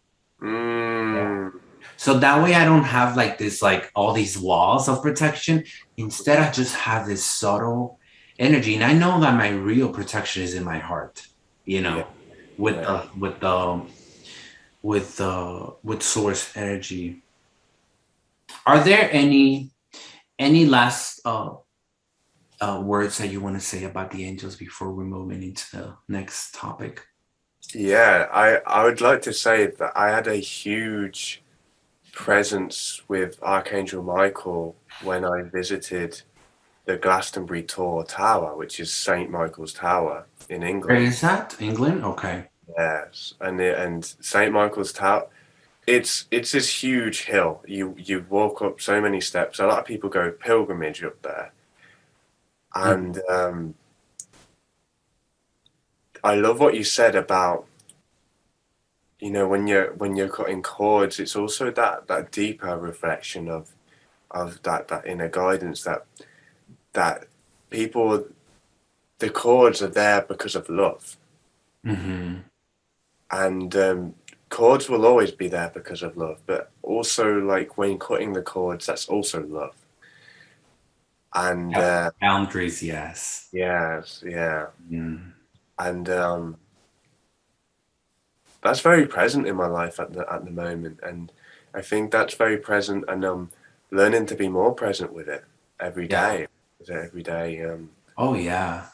Yeah. So that way I don't have like this, like all these walls of protection. Instead, I just have this subtle energy. And I know that my real protection is in my heart, you know, Yeah. with Yeah. with source energy. Are there any last words that you want to say about the angels before we're moving into the next topic? Yeah, I would like to say that I had a huge presence with Archangel Michael when I visited the Glastonbury Tor Tower, which is St. Michael's Tower in Where England. is that? England? Okay. Yes, and St. Michael's Tower, it's this huge hill. You walk up so many steps. A lot of people go pilgrimage up there, Mhm. and I love what you said about, you know, when you're cutting chords, it's also that deeper reflection of that inner guidance that people, the chords are there because of love, Mm-hmm. and chords will always be there because of love, but also like when cutting the chords, that's also love. And Yep. Boundaries, yes. yes, yeah, Mm. and that's very present in my life at the moment, and I think that's very present, and learning to be more present with it every Yeah. day. Every day, Oh, yeah.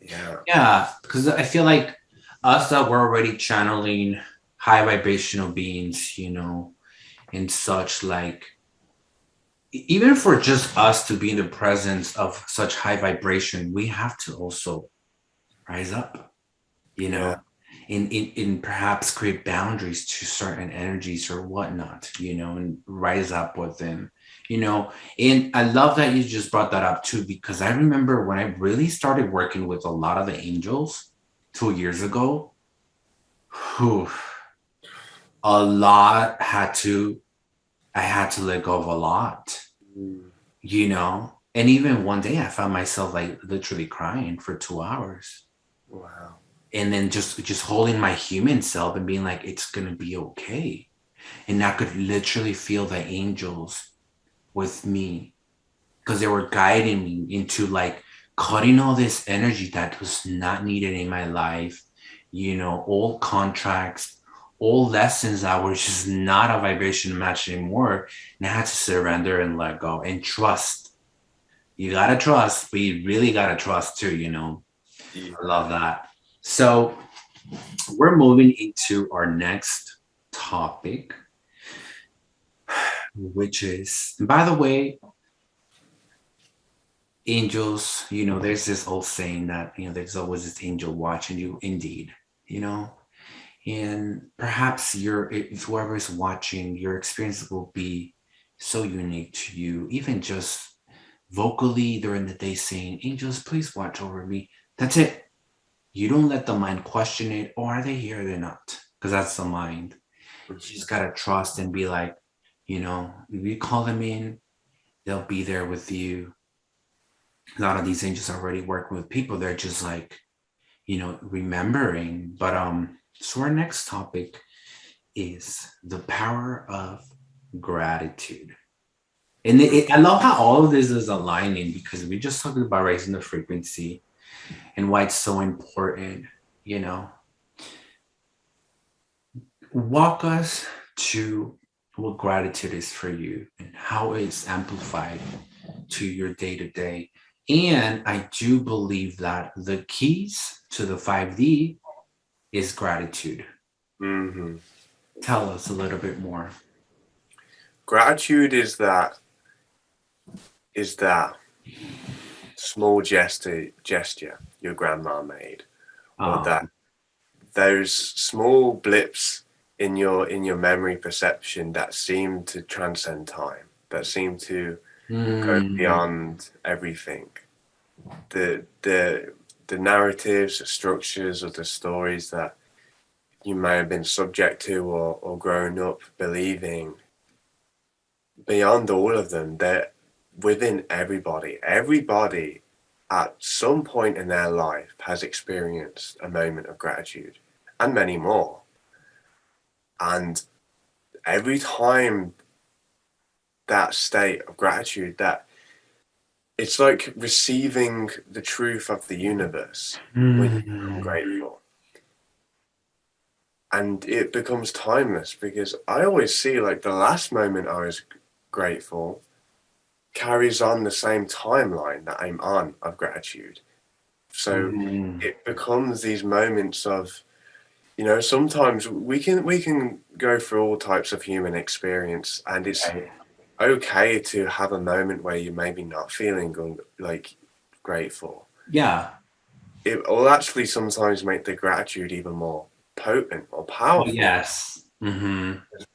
yeah, Yeah. Because I feel like us that we're already channeling high vibrational beings, and such, like, even for just us to be in the presence of such high vibration, we have to also rise up, you yeah, know, in perhaps create boundaries to certain energies or whatnot, and rise up with them, And I love that you just brought that up too, because I remember when I really started working with a lot of the angels 2 years ago, whew, a lot I had to let go of a lot, mm, And even one day I found myself like literally crying for 2 hours. wow, And then just holding my human self and being like, it's gonna be okay. And I could literally feel the angels with me because they were guiding me into like cutting all this energy that was not needed in my life, old contracts, old lessons that were just not a vibration match anymore. And I had to surrender and let go and trust. You gotta trust, but you really gotta trust too. I yeah, love that. So we're moving into our next topic, which is, by the way, angels, there's this old saying that, there's always this angel watching you, indeed, you know, and perhaps if whoever is watching, your experience will be so unique to you, even just vocally during the day saying, angels, please watch over me. That's it. You don't let the mind question it. Oh, are they here? They're not. Because that's the mind. You just got to trust and be like, if you call them in, they'll be there with you. A lot of these angels already working with people. They're just like, remembering. But so our next topic is the power of gratitude. And I love how all of this is aligning because we just talked about raising the frequency and why it's so important, you know. Walk us to what gratitude is for you and how it's amplified to your day to day. And I do believe that the keys to the 5D is gratitude. mm-hmm. Tell us a little bit more. Gratitude is that small gesture your grandma made, or that those small blips in your memory perception that seem to transcend time, that seem to go Mm, beyond everything. The narratives, the structures of the stories that you may have been subject to or grown up believing, beyond all of them, within everybody. Everybody at some point in their life has experienced a moment of gratitude, and many more. And every time that state of gratitude, that it's like receiving the truth of the universe when you become grateful. And it becomes timeless, because I always see like the last moment I was grateful carries on the same timeline that I'm on of gratitude. So it becomes these moments of, you know, sometimes we can go through all types of human experience, and it's okay to have a moment where you're maybe not feeling like grateful. Yeah. It will actually sometimes make the gratitude even more potent or Oh, powerful. yes.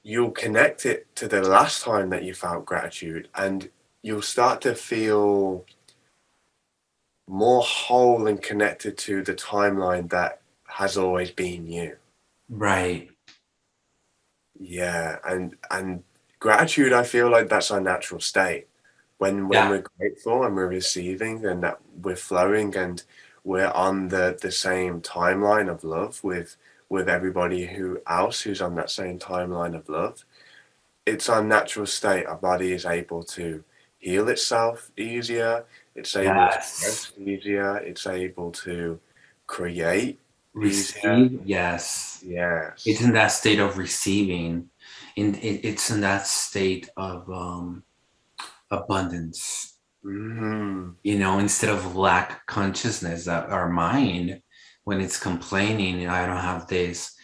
You'll connect it to the last time that you felt gratitude, and you'll start to feel more whole and connected to the timeline that has always been you. Right. Yeah, and gratitude, I feel like that's our natural state. When we're grateful and we're receiving, and that we're flowing, and we're on the same timeline of love with everybody else who's on that same timeline of love, it's our natural state. Our body is able to heal itself easier. It's able to rest easier. It's able to create easier. Receive, yes. Yes. It's in that state of receiving, and it's in that state of abundance. You know, instead of lack consciousness, that our mind, when it's complaining, I don't have this,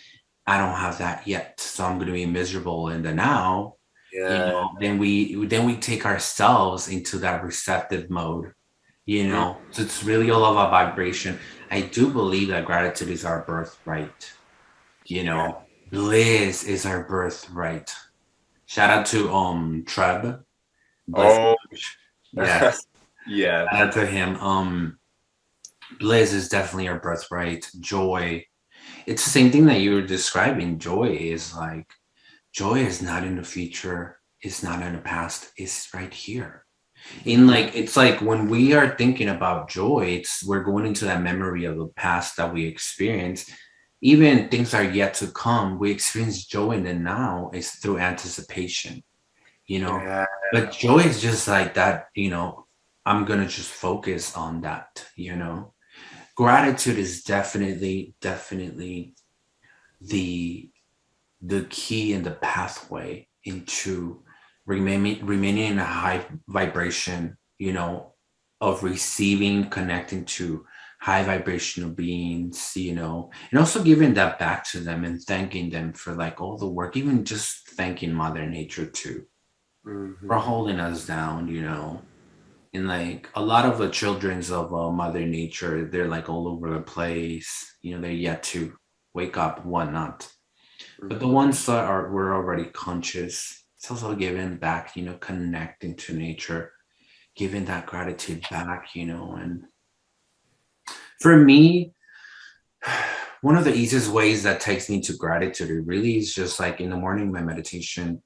I don't have that yet, so I'm going to be miserable in the now. You know, then we take ourselves into that receptive mode. You know, so it's really all about vibration. I do believe that gratitude is our birthright. You know, bliss is our birthright. Shout out to Treb. Bliss. Oh, Yes. yeah. Shout out to him. Bliss is definitely our birthright. Joy. It's the same thing that you were describing. Joy is not in the future. It's not in the past. It's right here. In like, it's like when we are thinking about joy, we're going into that memory of the past that we experienced. Even things are yet to come. We experience joy in the now is through anticipation, you know. Yeah. But joy is just like that, you know. I'm gonna just focus on that, you know. Gratitude is definitely the key and the pathway into remaining in a high vibration, you know, of receiving, connecting to high vibrational beings, you know, and also giving that back to them and thanking them for like all the work, even just thanking Mother Nature too, for holding us down, you know. And like a lot of the children's of Mother Nature, they're like all over the place, you know, they're yet to wake up, whatnot. But the ones that were already conscious, it's also giving back, you know, connecting to nature, giving that gratitude back, you know. And for me, one of the easiest ways that takes me to gratitude, it really is just like in the morning, my meditation.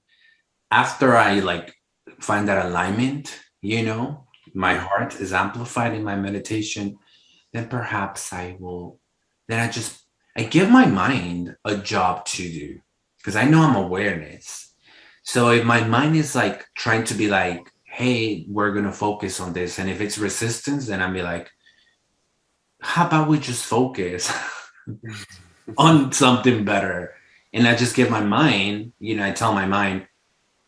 After I like find that alignment, you know, my heart is amplified in my meditation, then perhaps I give my mind a job to do, because I know I'm awareness. So if my mind is like trying to be like, hey, we're going to focus on this. And if it's resistance, then I'll be like, how about we just focus on something better? And I just give my mind, you know, I tell my mind,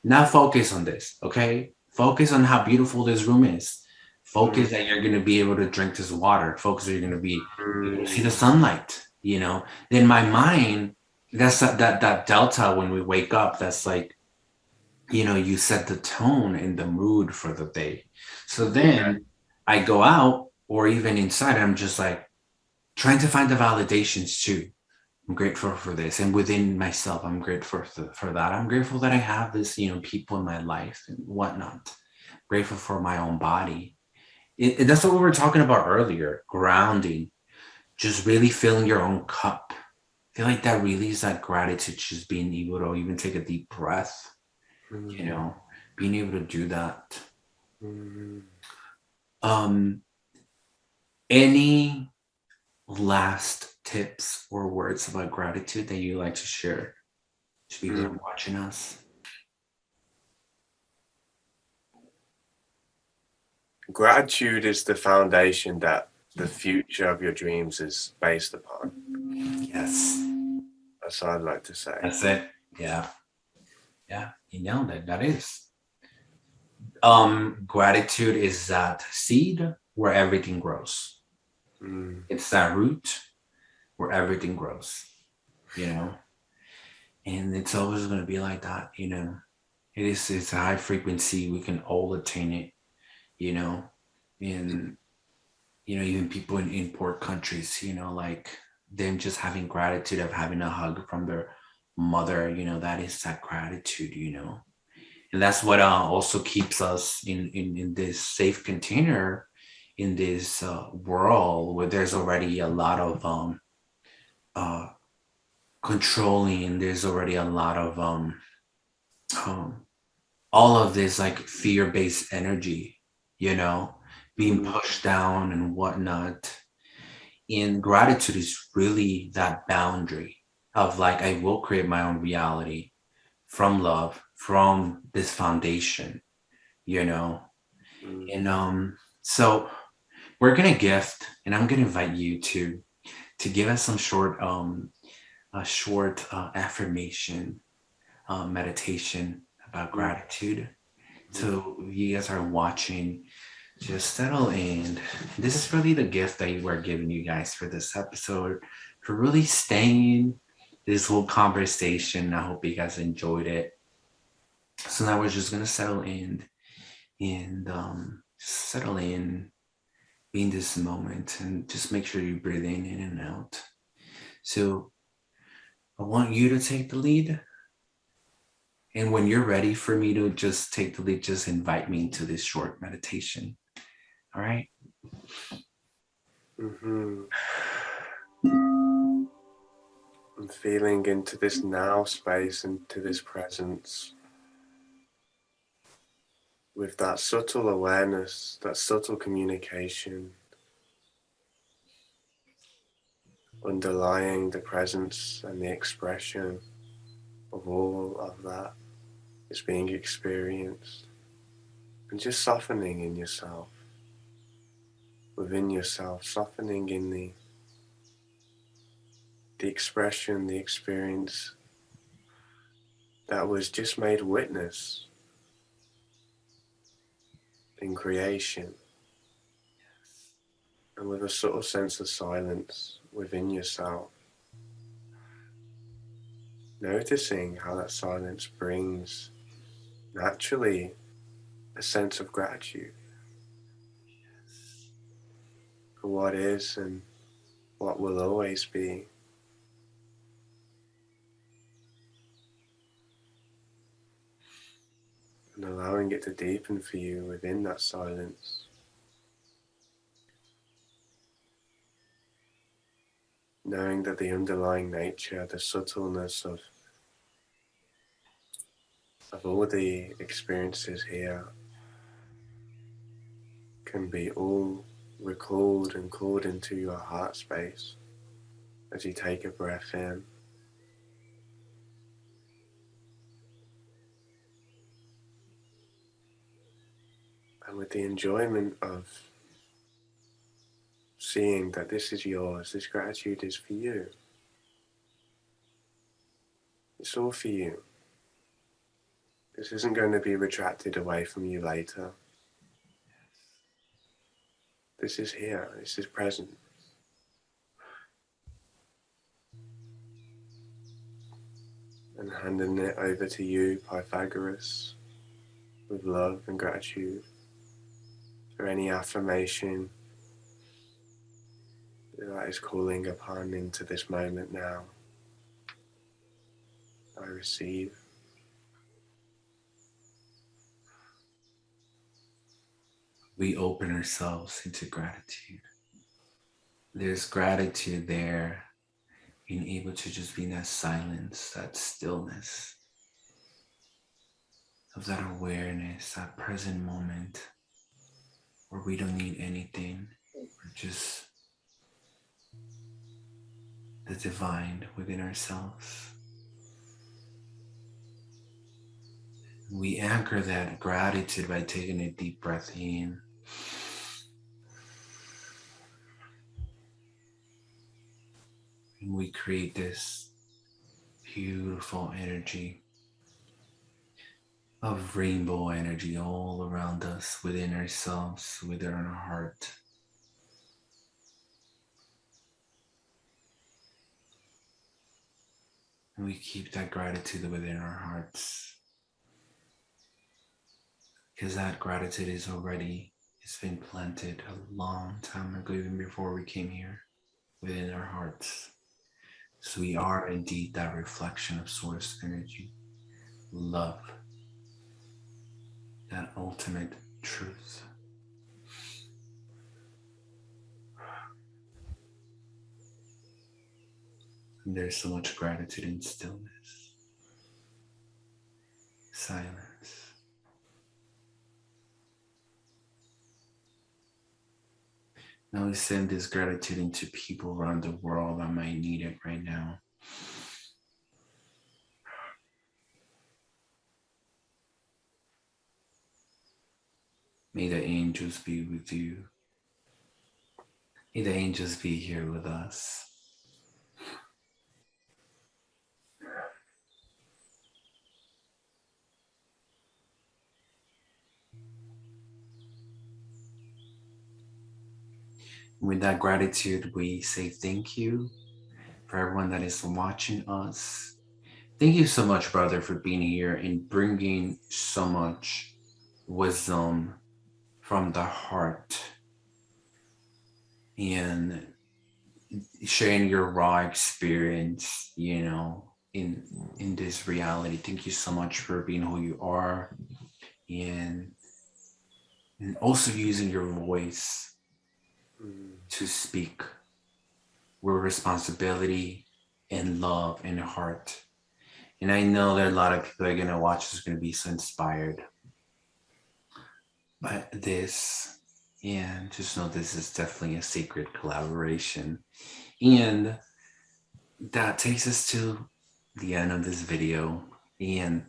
now focus on this, okay? Focus on how beautiful this room is. Focus that you're going to be able to drink this water. Focus that you're going to be able to see the sunlight, you know? Then my mind, that's that delta when we wake up, that's like, you know, you set the tone and the mood for the day. So then I go out, or even inside, I'm just like trying to find the validations too. I'm grateful for this. And within myself, I'm grateful for that. I'm grateful that I have this, you know, people in my life and whatnot. Grateful for my own body. That's what we were talking about earlier, grounding, just really filling your own cup. I feel like that really is that gratitude, just being able to even take a deep breath, you know, being able to do that. Mm. Any last tips or words about gratitude that you like to share to people that are watching us? Gratitude is the foundation that the future of your dreams is based upon. Yes. That's what I'd like to say. That's it. Yeah. Yeah. You nailed it. That is. Gratitude is that seed where everything grows. Mm. It's that root where everything grows, you know? And it's always going to be like that, you know? It's a high frequency. We can all attain it, you know? And, you know, even people in poor countries, you know, like them just having gratitude of having a hug from their mother, you know, that is that gratitude, you know? And that's what also keeps us in this safe container in this world where there's already a lot of uh, controlling, and there's already a lot of um, all of this like fear-based energy, you know, being pushed down and whatnot. And gratitude is really that boundary of like, I will create my own reality from love, from this foundation, you know. And so we're gonna gift, and I'm gonna invite you to give us some short a short affirmation meditation about gratitude. So you guys are watching, just settle in. This is really the gift that we're giving you guys for this episode, for really staying this whole conversation. I hope you guys enjoyed it. So now we're just gonna settle in and settle in, be in this moment, and just make sure you breathe in and out. So I want you to take the lead. And when you're ready for me to just take the lead, just invite me into this short meditation. All right. Mm-hmm. I'm feeling into this now space, into this presence, with that subtle awareness, that subtle communication, underlying the presence and the expression of all of that is being experienced, and just softening in yourself, within yourself, softening in the expression, the experience that was just made witness in creation, and with a subtle sense of silence within yourself, noticing how that silence brings naturally a sense of gratitude for what is and what will always be. And allowing it to deepen for you within that silence. Knowing that the underlying nature, the subtleness of all the experiences here can be all recalled and called into your heart space as you take a breath in. And with the enjoyment of seeing that this is yours, this gratitude is for you. It's all for you. This isn't going to be retracted away from you later. This is here, this is present. And handing it over to you, Pythagoras, with love and gratitude for any affirmation that is calling upon into this moment now. I receive. We open ourselves into gratitude. There's gratitude there, being able to just be in that silence, that stillness, of that awareness, that present moment. where we don't need anything. We're just the divine within ourselves. We anchor that gratitude by taking a deep breath in. And we create this beautiful energy of rainbow energy all around us, within ourselves, within our heart. And we keep that gratitude within our hearts, because that gratitude is already, it's been planted a long time ago, even before we came here, within our hearts. So we are indeed that reflection of source energy, love, that ultimate truth. And there's so much gratitude in stillness, silence. Now we send this gratitude into people around the world that might need it right now. May the angels be with you. May the angels be here with us. With that gratitude, we say thank you for everyone that is watching us. Thank you so much, brother, for being here and bringing so much wisdom from the heart and sharing your raw experience, in this reality. Thank you so much for being who you are, and also using your voice to speak with responsibility and love and heart. And I know that a lot of people are going to watch this, going to be so inspired by this. And just know this is definitely a sacred collaboration. And that takes us to the end of this video. And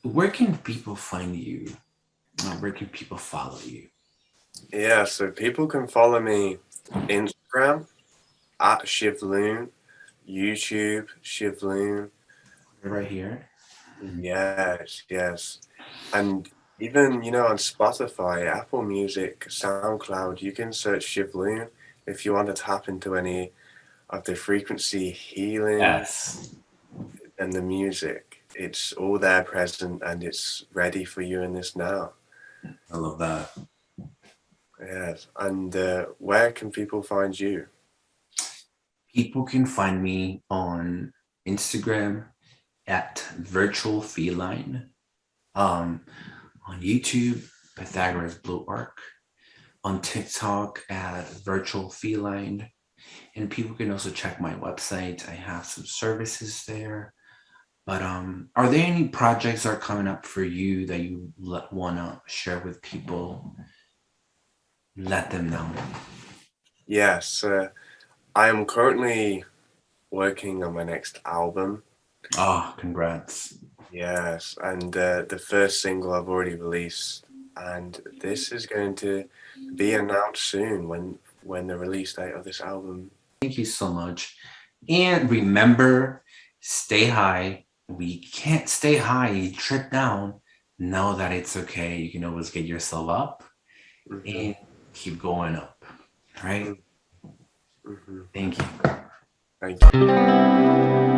where can people find you? Where can people follow you? Yeah, so people can follow me Instagram at Shivlune, YouTube Shivlune. Right here. Yes. And even, on Spotify, Apple Music, SoundCloud, you can search Shivlune if you want to tap into any of the frequency healing Yes. and the music. It's all there present and it's ready for you in this now. I love that. Yes. And where can people find you? People can find me on Instagram at virtual feline, on YouTube, Pythagoras Blue Arc, on TikTok at virtual feline, and people can also check my website. I have some services there. But are there any projects that are coming up for you that you want to share with people? Let them know. Yes, I am currently working on my next album. Oh, congrats. Yes, and the first single I've already released, and this is going to be announced soon when the release date of this album. Thank you so much. And remember, stay high. We can't stay high, you trip down. Know that it's okay. You can always get yourself up and keep going up. All right? Mm-hmm. Thank you. Thank you.